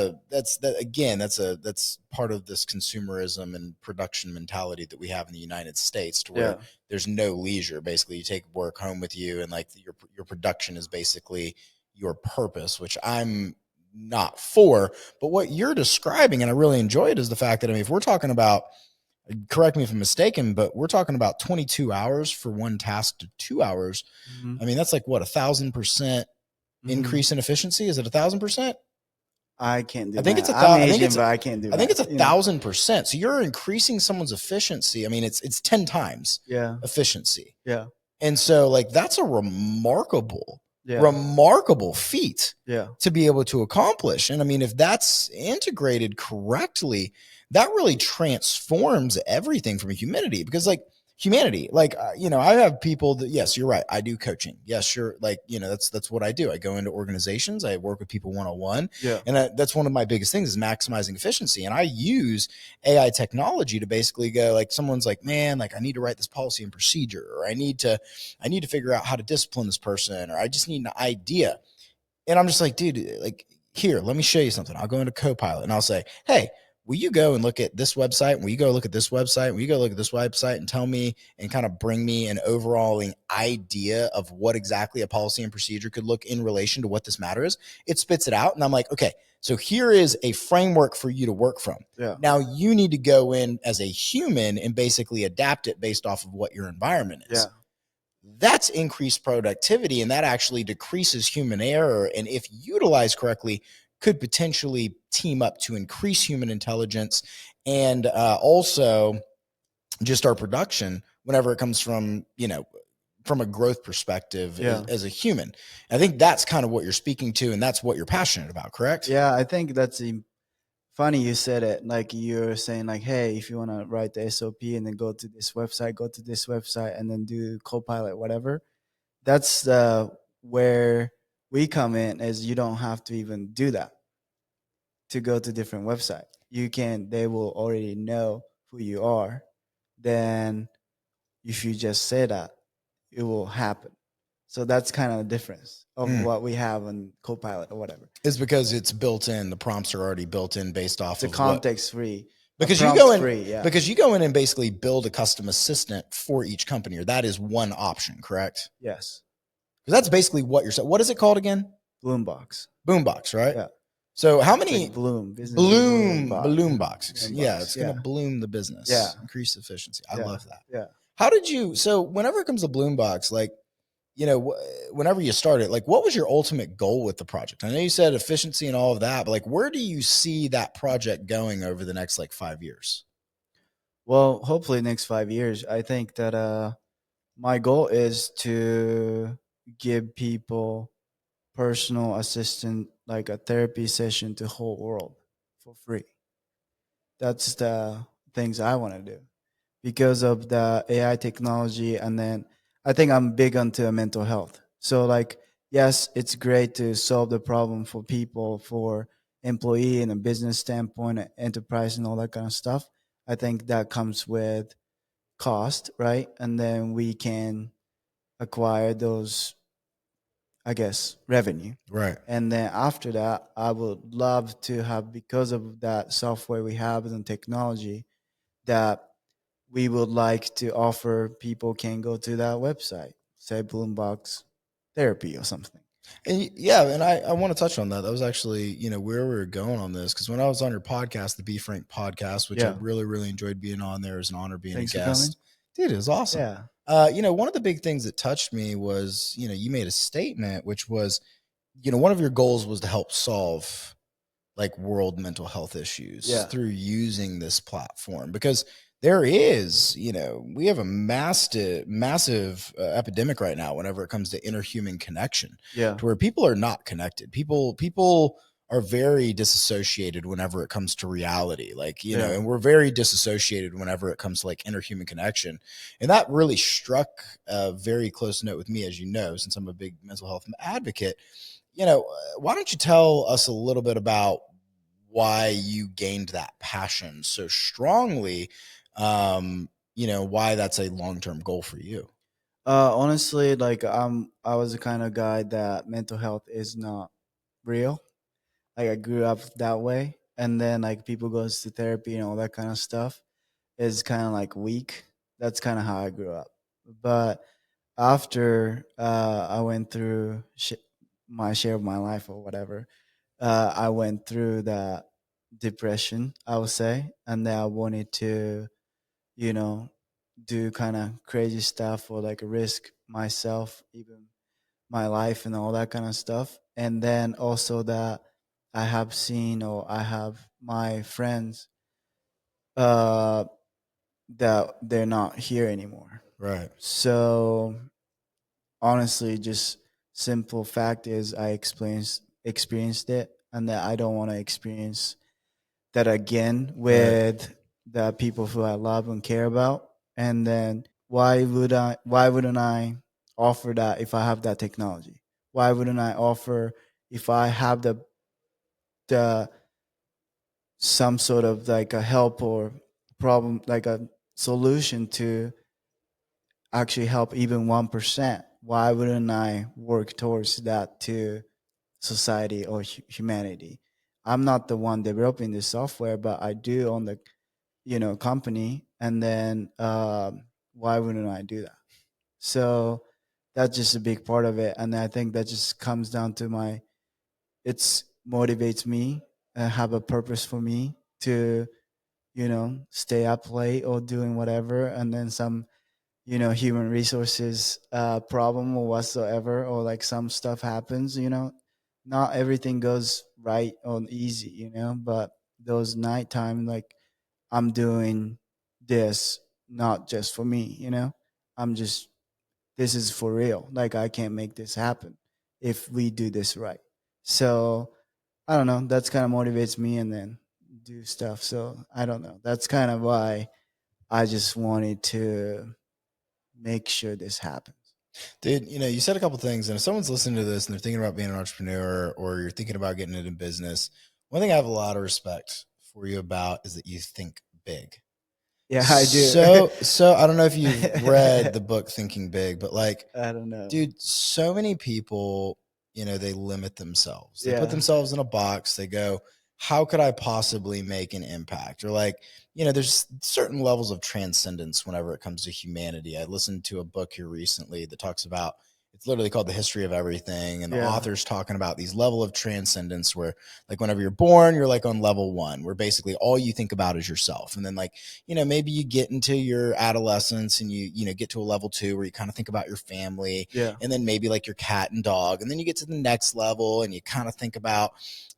part of this consumerism and production mentality that we have in the United States, to where Yeah. there's no leisure. Basically, you take work home with you, and like your production is basically your purpose, which I'm not for. But what you're describing, and I really enjoy it, is the fact that, I mean, if we're talking about, correct me if I'm mistaken, but we're talking about 22 hours for one task to 2 hours. Mhm. I mean, that's like what, 1,000% Mhm. increase in efficiency? Is it 1,000%? I can't do I think math. it's I'm I think Asian, it's but I can't do I think it's math, you know? 1,000%. So you're increasing someone's efficiency. I mean, it's 10 times Yeah. efficiency. Yeah. And so like that's a remarkable, Yeah. remarkable feat Yeah. to be able to accomplish. And I mean, if that's integrated correctly, that really transforms everything from humanity. Because like I have people that, yes, you're right, I do coaching. Yes, sure, like, that's what I do. I go into organizations, I work with people one-on-one. Yeah. And that's one of my biggest things, is maximizing efficiency. And I use AI technology to basically go, like, someone's like, man, like I need to write this policy and procedure, or I need to figure out how to discipline this person, or I just need an idea. And I'm just like, dude, like, here, let me show you something. I'll go into Copilot and I'll say, hey, will you go and look at this website? Will you go look at this website? Will you go look at this website and tell me and kind of bring me an overall idea of what exactly a policy and procedure could look in relation to what this matter is? It spits it out. And I'm like, okay, so here is a framework for you to work from. Yeah. Now you need to go in as a human and basically adapt it based off of what your environment is. Yeah. That's increased productivity, and that actually decreases human error. And if utilized correctly, could potentially team up to increase human intelligence and also just our production whenever it comes from, from a growth perspective as a human. I think that's kind of what you're speaking to, and that's what you're passionate about, correct? Yeah, I think that's funny you said it. Like you're saying, like, hey, if you want to write the SOP and then go to this website, and then do Copilot, whatever. That's where we come in. Is you don't have to even do that to go to different website. They will already know who you are. Then if you just say that, it will happen. So that's kind of the difference of what we have on Copilot or whatever. It's because it's built in. The prompts are already built in based off of context free. Because you go in, because you go in and basically build a custom assistant for each company, or that is one option, correct? Yes. Because that's basically what you're saying. What is it called again? Bloombox. Boombox, right? Yeah. So how many like Bloombox? Yeah, it's going to bloom the business. Yeah. Increase efficiency. I love that. Yeah. How did you? So whenever it comes to Bloombox, like, whenever you started, like, what was your ultimate goal with the project? I know you said efficiency and all of that, but like, where do you see that project going over the next 5 years? Well, hopefully next 5 years. I think that my goal is to give people personal assistant, like a therapy session to the whole world for free. That's the things I want to do because of the AI technology. And then I think I'm big onto mental health. So yes, it's great to solve the problem for people, for employee and a business standpoint, enterprise and all that kind of stuff. I think that comes with cost, right? And then we can acquire those, I guess, revenue. Right. And then after that, I would love to have, because of that software we have and technology, that we would like to offer people can go to that website, say Bloombox Therapy or something. And and I want to touch on that. That was actually, where we were going on this. Because when I was on your podcast, the Be Frank podcast, which I really, really enjoyed being on there, it was an honor being a guest. Dude, it was awesome. Yeah. One of the big things that touched me was, you made a statement, which was, one of your goals was to help solve world mental health issues through using this platform, because there is, we have a massive epidemic right now whenever it comes to interhuman connection, to where people are not connected. People are very disassociated whenever it comes to reality, and we're very disassociated whenever it comes to interhuman connection. And that really struck a very close note with me, as you know, since I'm a big mental health advocate. Why don't you tell us a little bit about why you gained that passion so strongly? Why that's a long-term goal for you? Honestly, I was the kind of guy that mental health is not real. I grew up that way, and then people goes to therapy and all that kind of stuff is kind of weak. That's kind of how I grew up. But after I went through my share of my life or whatever, I went through that depression, I would say, and then I wanted to, you know, do kind of crazy stuff or risk myself, even my life and all that kind of stuff. And then also that I have seen, or I have my friends uh, that they're not here anymore. Right. So honestly, just simple fact is I experienced it, and that I don't want to experience that again with the people who I love and care about. And then why wouldn't I offer that if I have that technology? Why wouldn't I offer if I have the some sort of a help or problem, like a solution to actually help even 1%? Why wouldn't I work towards that to society or humanity? I'm not the one developing the software, but I do own the company, and then why wouldn't I do that? So that's just a big part of it, and I think that just comes down to my it's motivates me and have a purpose for me to stay up late or doing whatever, and then some human resources problem or whatsoever, or like some stuff happens, not everything goes right or easy, but those nighttime, like, I'm doing this not just for me, I'm just this is for real, like I can't make this happen if we do this right. So I don't know, that's kind of motivates me, and then do stuff. So I don't know, that's kind of why I just wanted to make sure this happens. Dude, you said a couple things, and if someone's listening to this and they're thinking about being an entrepreneur or you're thinking about getting into business, one thing I have a lot of respect for you about is that you think big. Yeah, I do. So I don't know if you've read the book Thinking Big, but like, I don't know. dude, so many people, they limit themselves. They put Yeah. themselves in a box. They go, how could I possibly make an impact? Or like, there's certain levels of transcendence whenever it comes to humanity. I listened to a book here recently that talks about, it's literally called The History of Everything. And the Yeah. author's talking about these level of transcendence where, like, whenever you're born, you're like on level 1, where basically all you think about is yourself. And then, like, maybe you get into your adolescence and you get to a level 2 where you kind of think about your family, Yeah. and then maybe like your cat and dog. And then you get to the next level and you kind of think about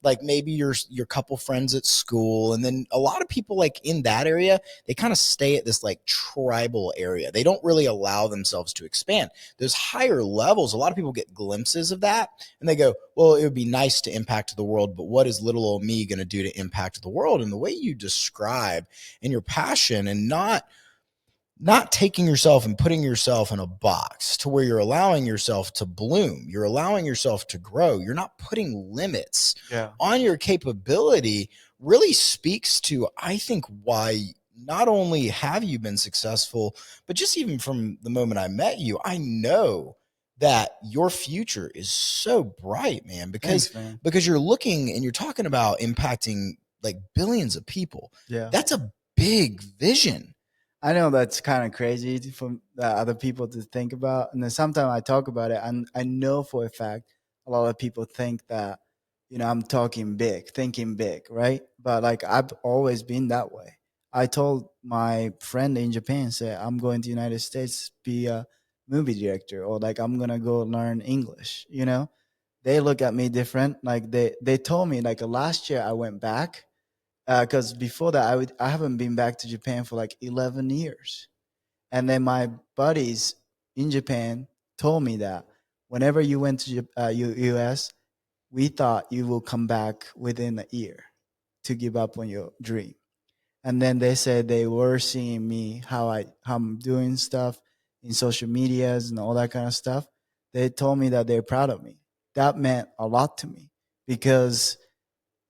like maybe your couple friends at school. And then a lot of people, like, in that area, they kind of stay at this like tribal area. They don't really allow themselves to expand. Those higher levels, a lot of people get glimpses of that and they go, well, it would be nice to impact the world, but what is little old me going to do to impact the world? And the way you describe and your passion, and not taking yourself and putting yourself in a box to where you're allowing yourself to bloom, you're allowing yourself to grow, you're not putting limits Yeah. on your capability, really speaks to, I think, why not only have you been successful, but just even from the moment I met you, I know that your future is so bright, man, because Thanks, man. because you're looking and you're talking about impacting like billions of people. Yeah. That's a big vision. I know that's kind of crazy for other people to think about, and then sometimes I talk about it, and I know for a fact a lot of people think that I'm talking big, thinking big, right? But like I've always been that way. I told my friend in Japan, say I'm going to United States, be a movie director, or like I'm gonna go learn English. They look at me different. Like they told me like last year I went back because before that I haven't been back to Japan for like 11 years. And then my buddies in Japan told me that whenever you went to US, we thought you will come back within a year to give up on your dream. And then they said they were seeing me how I'm doing stuff in social medias and all that kind of stuff. They told me that they're proud of me. That meant a lot to me because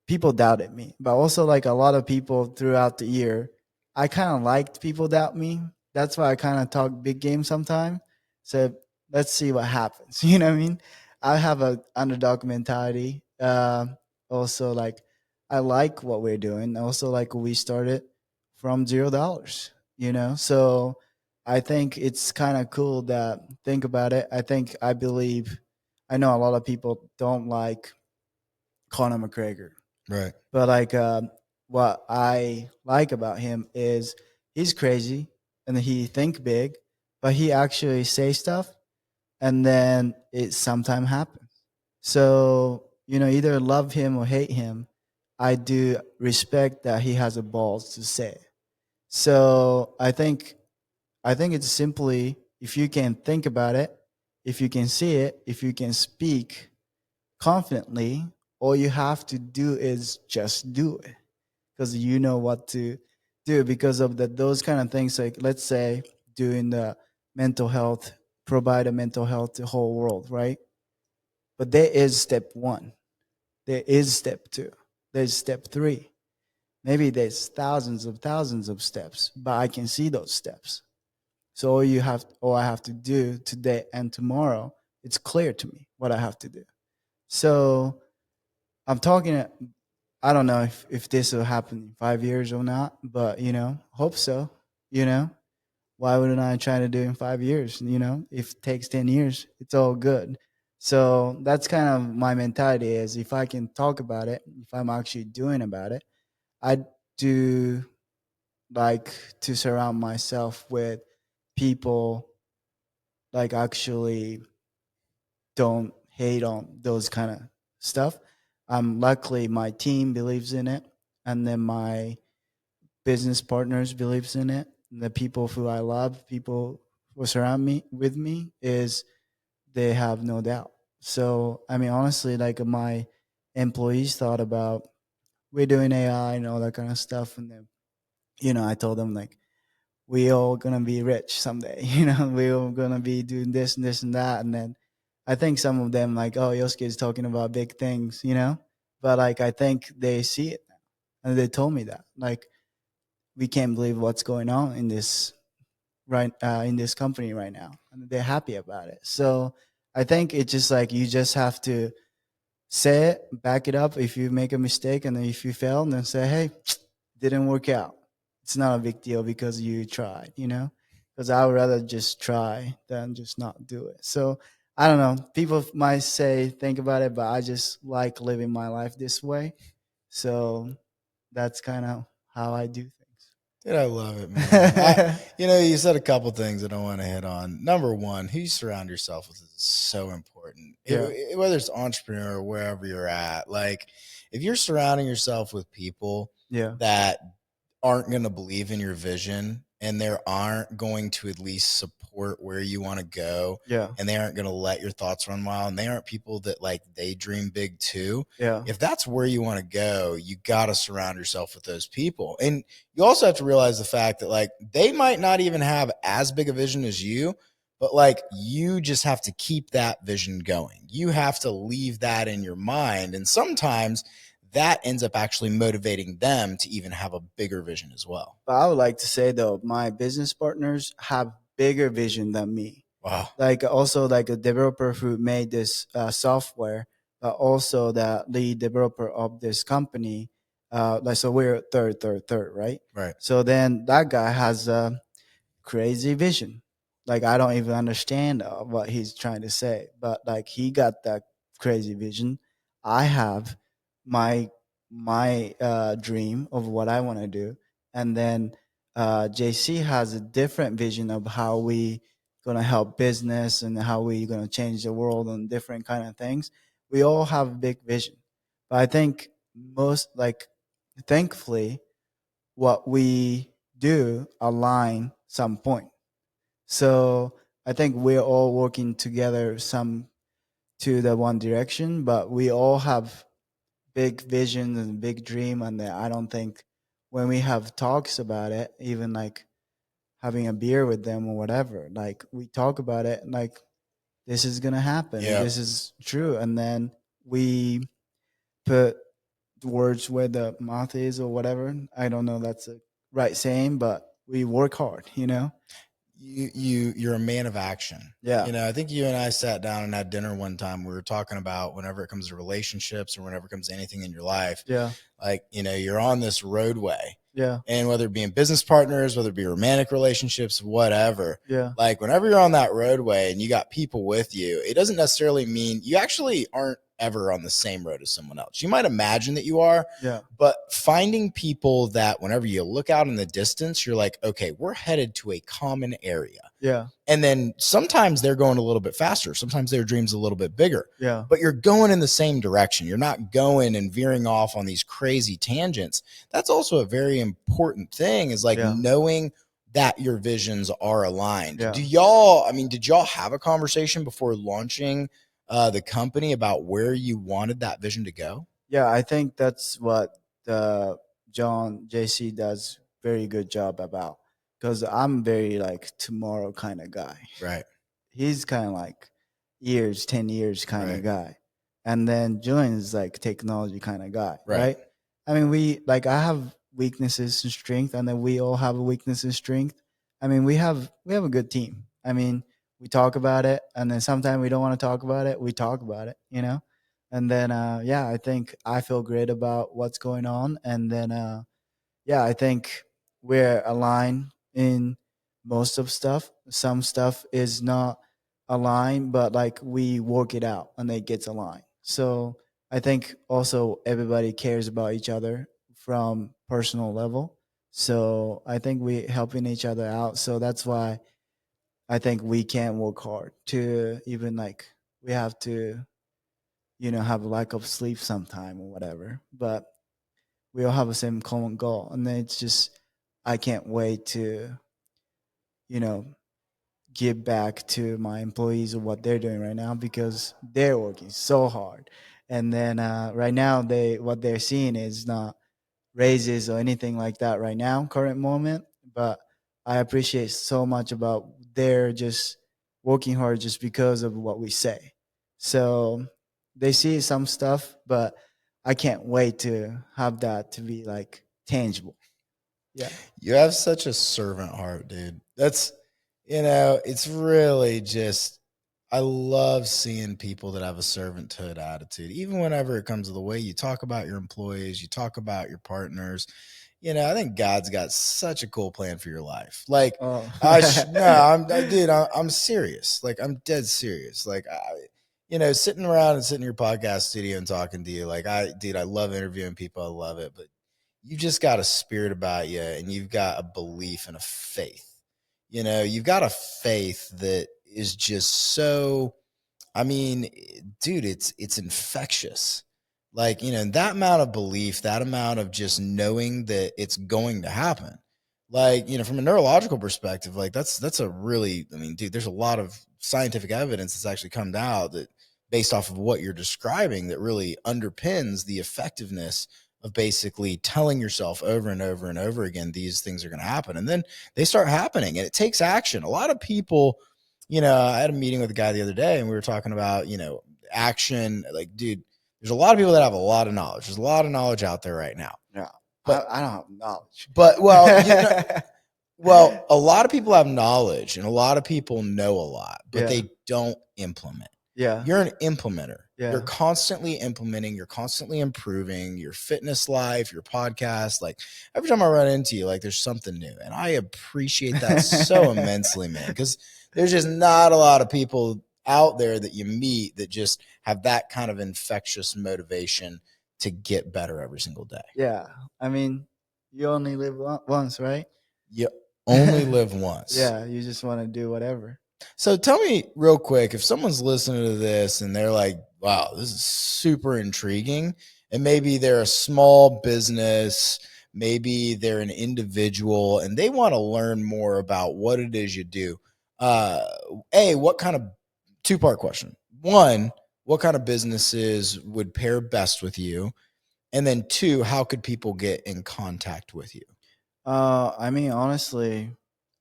people doubted me, but also like a lot of people throughout the year, I kind of liked people doubt me. That's why I kind of talk big game sometimes. So let's see what happens. You know what I mean? I have a underdog mentality. Also, like I like what we're doing. Also, like we started from $0. So I think it's kind of cool that think about it. I believe I know a lot of people don't like Conor McGregor, Right. but like what I like about him is he's crazy and he think big, but he actually say stuff and then it sometimes happens. So, either love him or hate him, I do respect that he has the balls to say it. So I think it's simply if you can think about it, if you can see it, if you can speak confidently, all you have to do is just do it because you know what to do because of those kind of things. Like let's say doing the mental health, provide a mental health to the whole world, right? But there is step one, there is step two, there's step three. Maybe there's thousands of steps, but I can see those steps. So all I have to do today and tomorrow, it's clear to me what I have to do. So I'm talking I don't know if this will happen in 5 years or not, but hope so. You know, why wouldn't I try to do it in 5 years? If it takes 10 years, it's all good. So that's kind of my mentality is if I can talk about it, if I'm actually doing about it, I do like to surround myself with people like actually don't hate on those kind of stuff. Luckily my team believes in it, and then my business partners believes in it. And the people who I love, people who surround me with me, is they have no doubt. So I mean, honestly, like my employees thought about we're doing AI and all that kind of stuff, and then I told them like we all gonna be rich someday. We all gonna be doing this and this and that. And then I think some of them like, oh, Yosuke is talking about big things, but like I think they see it now, and they told me that like we can't believe what's going on in this in this company right now, and they're happy about it. So I think it's just like you just have to say it, back it up. If you make a mistake and then if you fail, then say, hey, didn't work out. It's not a big deal because you tried, because I would rather just try than just not do it. So I don't know. People might say, think about it, but I just like living my life this way. So that's kind of how I do Dude, I love it, man. things. You said a couple things that I want to hit on. Number one, who you surround yourself with is so important. Yeah. Whether it's entrepreneur or wherever you're at, like if you're surrounding yourself with people Yeah. that aren't going to believe in your vision and they aren't going to at least support where you want to go, Yeah. and they aren't going to let your thoughts run wild, and they aren't people that like they dream big too. Yeah. If that's where you want to go, you got to surround yourself with those people. And you also have to realize the fact that like they might not even have as big a vision as you, but like you just have to keep that vision going. You have to leave that in your mind. And sometimes that ends up actually motivating them to even have a bigger vision as well. But I would like to say though, my business partners have bigger vision than me. Wow. Like also like a developer who made this software, but also the lead developer of this company. Like so, we're third, right? Right. So then that guy has a crazy vision. Like I don't even understand what he's trying to say, but like he got that crazy vision. I have my dream of what I want to do, and then JC has a different vision of how we gonna help business and how we gonna change the world and different kind of things. We all have a big vision, but I think most like thankfully what we do align some point. So I think we're all working together some to the one direction, but we all have big visions and big dream. And I don't think when we have talks about it, even like having a beer with them or whatever, like we talk about it, like this is gonna happen, Yeah. this is true, and then we put words where the mouth is or whatever. I don't know that's a right saying, but we work hard, You're a man of action. Yeah. I think you and I sat down and had dinner one time. We were talking about whenever it comes to relationships or whenever it comes to anything in your life, Yeah. like, you're on this roadway, Yeah. and whether it be in business partners, whether it be romantic relationships, whatever, Yeah. like whenever you're on that roadway and you got people with you, it doesn't necessarily mean you actually aren't ever on the same road as someone else. You might imagine that you are, Yeah. but finding people that whenever you look out in the distance, you're like, okay, we're headed to a common area. Yeah. And then sometimes they're going a little bit faster. Sometimes their dream's a little bit bigger. Yeah. But you're going in the same direction. You're not going and veering off on these crazy tangents. That's also a very important thing, is like Yeah. knowing that your visions are aligned. Yeah. Did y'all have a conversation before launching the company about where you wanted that vision to go? Yeah, I think that's what John JC does very good job about, because I'm very like tomorrow kind of guy. Right. He's kind of like 10 years kind of Right. guy. And then Julian is like technology kind of guy, Right. right? I mean, I have weaknesses and strength, and then we all have a weakness and strength. I mean, we have a good team. I mean, we talk about it, and then sometimes we don't want to talk about it. We talk about it, And then yeah, I think I feel great about what's going on. And then yeah, I think we're aligned in most of stuff. Some stuff is not aligned, but like we work it out and it gets aligned. So I think also everybody cares about each other from personal level. So I think we helping each other out. So that's why I think we can work hard to even like we have to, have a lack of sleep sometime or whatever. But we all have the same common goal. And then it's just I can't wait to, you know, give back to my employees of what they're doing right now because they're working so hard. And then right now what they're seeing is not raises or anything like that right now, current moment. But I appreciate so much about they're just working hard just because of what we say. So they see some stuff, but I can't wait to have that to be like tangible. Yeah. You have such a servant heart, dude. That's, it's really just, I love seeing people that have a servanthood attitude, even whenever it comes to the way you talk about your employees, you talk about your partners. I think God's got such a cool plan for your life. Like, Oh. dude, I'm serious. Like, I'm dead serious. Like, sitting around and sitting in your podcast studio and talking to you, like, I love interviewing people. I love it, but you just got a spirit about you, and you've got a belief and a faith. You've got a faith that is just so, I mean, dude, it's infectious. Like, that amount of belief, that amount of just knowing that it's going to happen. Like, from a neurological perspective, like that's a really, I mean, dude, there's a lot of scientific evidence that's actually come out that based off of what you're describing that really underpins the effectiveness of basically telling yourself over and over and over again, these things are going to happen. And then they start happening and it takes action. A lot of people, I had a meeting with a guy the other day and we were talking about, action. Like, dude, there's a lot of people that have a lot of knowledge. There's a lot of knowledge out there right now. Yeah. But I don't have knowledge. But well, a lot of people have knowledge and a lot of people know a lot, but they don't implement. Yeah. You're an implementer. Yeah. You're constantly implementing. You're constantly improving your fitness life, your podcast. Like every time I run into you, like there's something new. And I appreciate that so immensely, man, because there's just not a lot of people out there that you meet that just have that kind of infectious motivation to get better every single day. Yeah. I mean, you only live once, right? You only live once. Yeah. You just want to do whatever. So tell me real quick, if someone's listening to this and they're like, wow, this is super intriguing, and maybe they're a small business, maybe they're an individual, and they want to learn more about what it is you do. What kind of two-part question? One, what kind of businesses would pair best with you? And then two, how could people get in contact with you? I mean, honestly,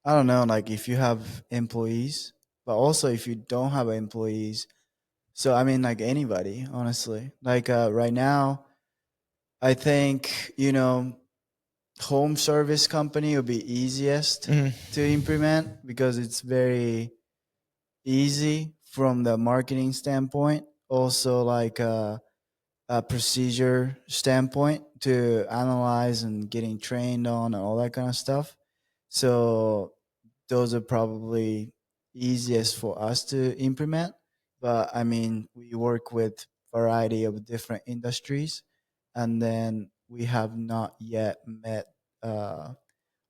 I don't know. Like, if you have employees, but also if you don't have employees. So, I mean, like anybody, honestly. Like, right now, I think, home service company would be easiest to implement because it's very easy from the marketing standpoint. Also, like, a procedure standpoint to analyze and getting trained on and all that kind of stuff. So those are probably easiest for us to implement. But I mean, we work with variety of different industries, and then we have not yet met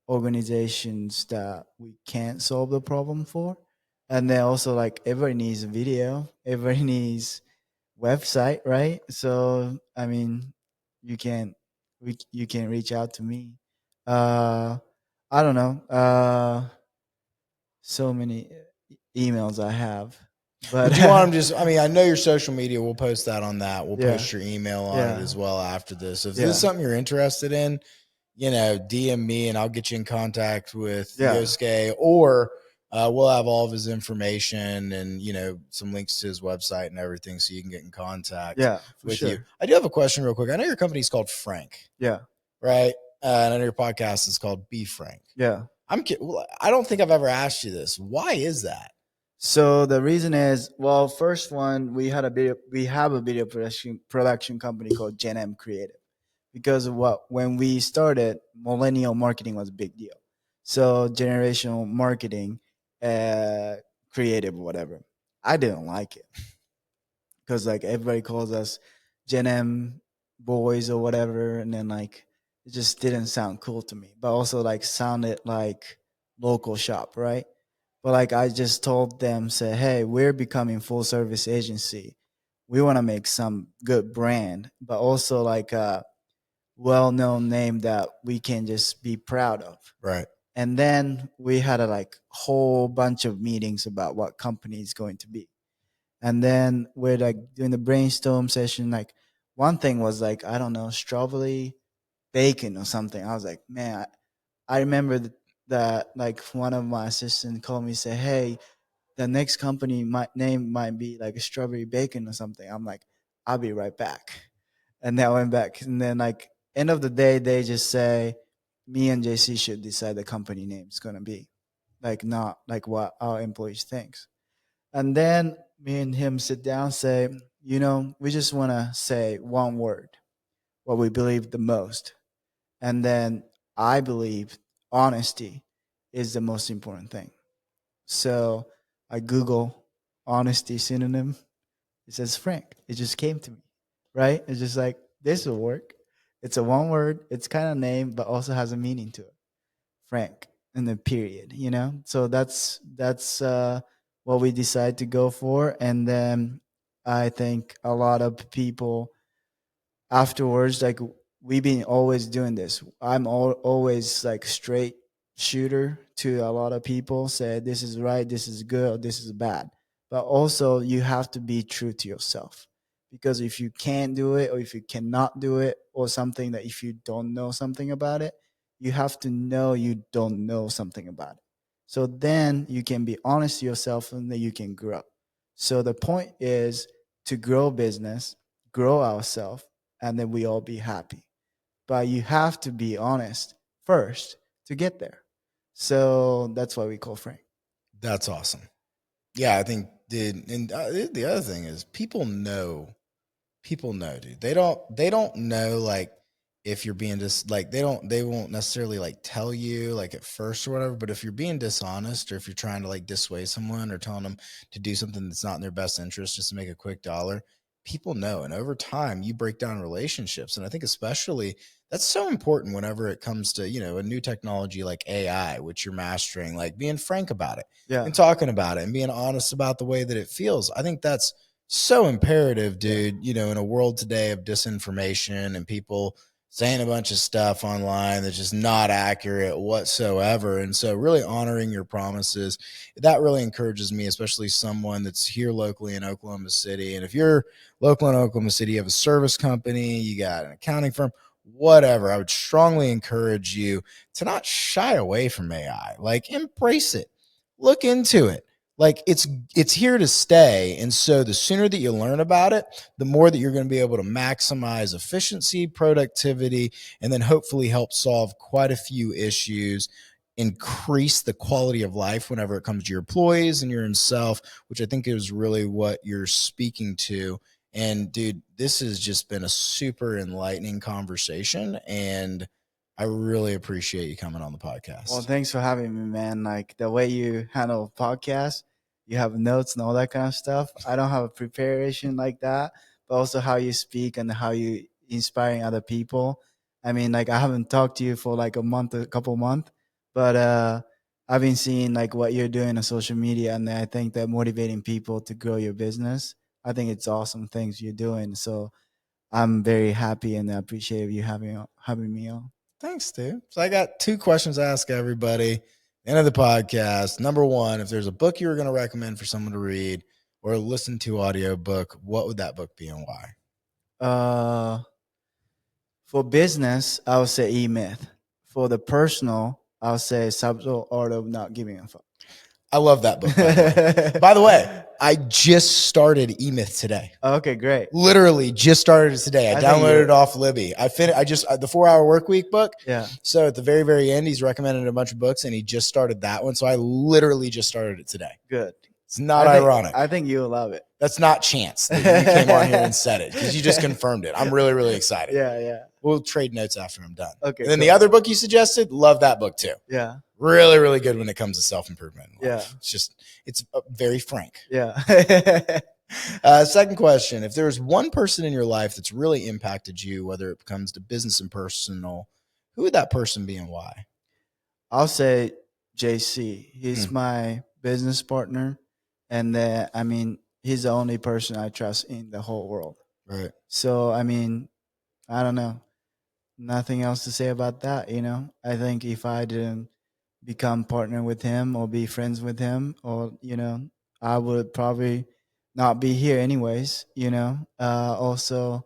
organizations that we can't solve the problem for. And then also like everybody needs a video, everybody needs website, right? So I mean, you can you can reach out to me. I don't know. So many emails I have, but Do you want them just, I mean, I know your social media, we'll post that on that. We'll Yeah. post your email on it as well after this. If Yeah. this is something you're interested in, DM me and I'll get you in contact with Yosuke, or we'll have all of his information and, some links to his website and everything so you can get in contact with you. I do have a question real quick. I know your company's called Frank. Yeah. Right? And I know your podcast is called Be Frank. Yeah. I don't think I've ever asked you this. Why is that? So the reason is, well, first one, we have a video production company called Gen M Creative, because of what, when we started, millennial marketing was a big deal. So generational marketing, uh, creative, whatever. I didn't like it because like everybody calls us Gen M boys or whatever, and then like it just didn't sound cool to me. But also like sounded like local shop, right? But like I just told them, say, hey, we're becoming full service agency. We want to make some good brand, but also like a well known name that we can just be proud of. Right. And then we had a like whole bunch of meetings about what company is going to be. And then we're like doing the brainstorm session. Like one thing was like, I don't know, strawberry bacon or something. I was like, man, I remember that like one of my assistants called me, say, hey, the next company name might be like a strawberry bacon or something. I'm like, I'll be right back. And then I went back. And then like end of the day, they just say me and JC should decide the company name is gonna be. Like not like what our employees thinks. And then me and him sit down, say, we just wanna say one word, what we believe the most. And then I believe honesty is the most important thing. So I Google honesty synonym. It says Frank. It just came to me, right? It's just like, this will work. It's a one word. It's kind of name, but also has a meaning to it. Frank, and then period. So that's what we decide to go for, and then I think a lot of people afterwards, like we've been always doing this. I'm always like straight shooter to a lot of people, say this is right, this is good, or this is bad. But also you have to be true to yourself, because if you can't do it, or if you cannot do it, or something, that if you don't know something about it, you have to know you don't know something about it. So then you can be honest to yourself, and then you can grow. So the point is to grow business, grow ourselves, and then we all be happy. But you have to be honest first to get there. So that's why we call Frank. That's awesome. Yeah, I think, dude. And the other thing is, people know, dude. They don't know, like, if you're being just like, they won't necessarily like tell you like at first or whatever, but if you're being dishonest, or if you're trying to like dissuade someone or telling them to do something that's not in their best interest just to make a quick dollar, people know. And over time you break down relationships. And I think especially that's so important whenever it comes to, a new technology like AI, which you're mastering, like being frank about it Yeah. and talking about it and being honest about the way that it feels. I think that's so imperative, dude. In a world today of disinformation and people saying a bunch of stuff online that's just not accurate whatsoever. And so really honoring your promises, that really encourages me, especially someone that's here locally in Oklahoma City. And if you're local in Oklahoma City, you have a service company, you got an accounting firm, whatever, I would strongly encourage you to not shy away from AI. Like, embrace it, look into it. Like, it's here to stay. And so the sooner that you learn about it, the more that you're going to be able to maximize efficiency, productivity, and then hopefully help solve quite a few issues, increase the quality of life whenever it comes to your employees and your own self, which I think is really what you're speaking to. And dude, this has just been a super enlightening conversation, and I really appreciate you coming on the podcast. Well, thanks for having me, man. Like the way you handle podcasts, you have notes and all that kind of stuff. I don't have a preparation like that, but also how you speak and how you inspiring other people. I mean, like I haven't talked to you for like a couple months, but I've been seeing like what you're doing on social media, and I think that motivating people to grow your business. I think it's awesome things you're doing. So I'm very happy and I appreciate you having me on. Thanks, dude. So I got two questions to ask everybody. End of the podcast. Number one, if there's a book you were going to recommend for someone to read or listen to audio book, what would that book be and why? For business, I would say E-Myth. For the personal, I would say Subtle Art of Not Giving a Fuck. I love that book, by the way. By the way, I just started E-Myth today. Okay, great. Literally just started it today. I downloaded it off Libby. I just the 4-Hour Workweek book. Yeah. So at the very, very end, he's recommended a bunch of books, and he just started that one. So I literally just started it today. Good. It's not ironic. I think you'll love it. That's not chance that you came on here and said it, because you just confirmed it. I'm really, really excited. Yeah. We'll trade notes after I'm done. Okay. And then the other book you suggested, love that book too. Yeah. Really, really good when it comes to self-improvement in life. Yeah. It's very frank. Yeah. Second question. If there was one person in your life that's really impacted you, whether it comes to business and personal, who would that person be and why? I'll say JC. He's my business partner. And he's the only person I trust in the whole world. Right. So, I don't know. Nothing else to say about that, I think if I didn't become partner with him or be friends with him, or, I would probably not be here anyways, also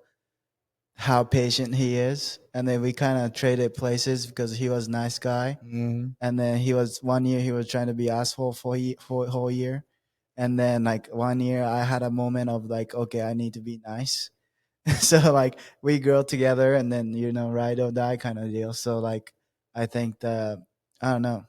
how patient he is. And then we kind of traded places because he was a nice guy. Mm-hmm. And then 1 year he was trying to be asshole for a whole year. And then like 1 year I had a moment of like, okay, I need to be nice. So like we grow together, and then, ride or die kind of deal. So like, I think that, I don't know,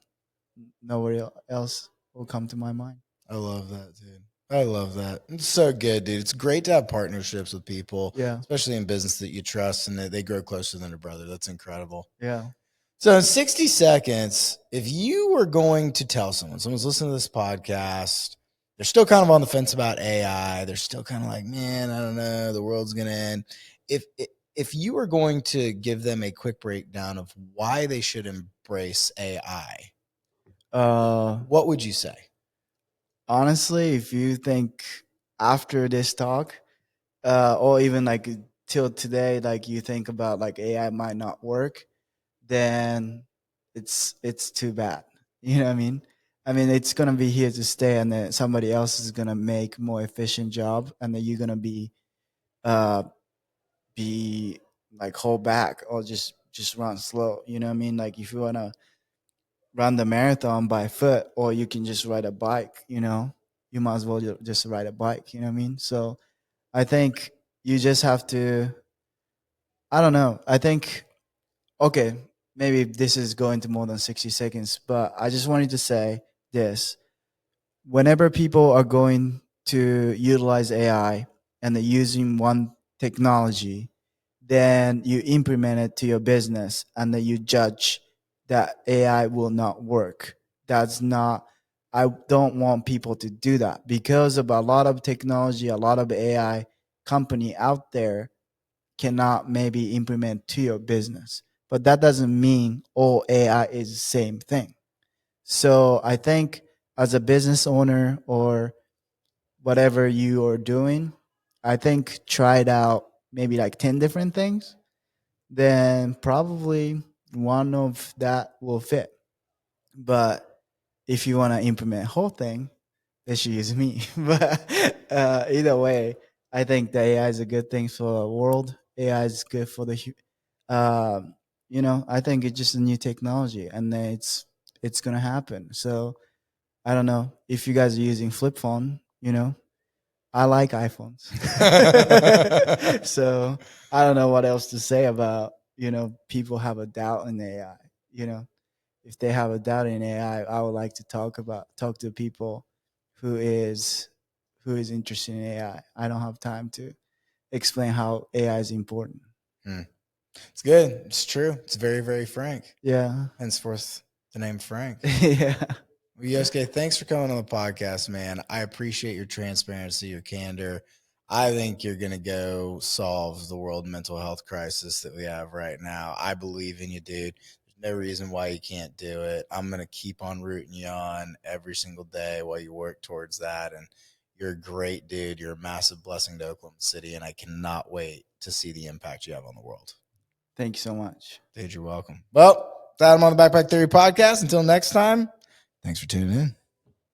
nobody else will come to my mind. I love that, dude. I love that. It's so good, dude. It's great to have partnerships with people, especially in business that you trust and that they grow closer than a brother. That's incredible. Yeah. So in 60 seconds, if you were going to tell someone's listening to this podcast, they're still kind of on the fence about AI. They're still kind of like, man, I don't know, the world's going to end. If you were going to give them a quick breakdown of why they should embrace AI, what would you say? Honestly, if you think after this talk, or even like till today, like you think about like AI might not work, then it's too bad. You know what I mean? It's gonna be here to stay, and then somebody else is gonna make more efficient job, and then you're gonna be like hold back or just run slow. You know what I mean? Like if you wanna run the marathon by foot, or you can just ride a bike. You might as well just ride a bike. You know what I mean? So I think you just have to. I don't know. I think okay, maybe this is going to more than 60 seconds, but I just wanted to say this. Whenever people are going to utilize AI and they're using one technology, then you implement it to your business and then you judge that AI will not work. That's not, I don't want people to do that, because of a lot of technology, a lot of AI company out there cannot maybe implement to your business. But that doesn't mean all AI is the same thing. So I think as a business owner or whatever you are doing, I think try it out maybe like 10 different things. Then probably one of that will fit. But if you want to implement a whole thing, they should use me. But either way, I think the AI is a good thing for the world. AI is good for the, I think it's just a new technology, and then it's gonna happen. So I don't know if you guys are using flip phone. I like iPhones. So I don't know what else to say about people have a doubt in AI. If they have a doubt in AI, I would like to talk to people who is interested in AI. I don't have time to explain how AI is important. It's good. It's true. It's very, very frank. Yeah. Henceforth, the name Frank. Yeah. Well, Yosuke, thanks for coming on the podcast, man. I appreciate your transparency, your candor. I think you're going to go solve the world mental health crisis that we have right now. I believe in you, dude. There's no reason why you can't do it. I'm going to keep on rooting you on every single day while you work towards that. And you're a great dude. You're a massive blessing to Oklahoma City, and I cannot wait to see the impact you have on the world. Thank you so much. Dude, you're welcome. Well, that I'm on the Backpack Theory podcast. Until next time, thanks for tuning in.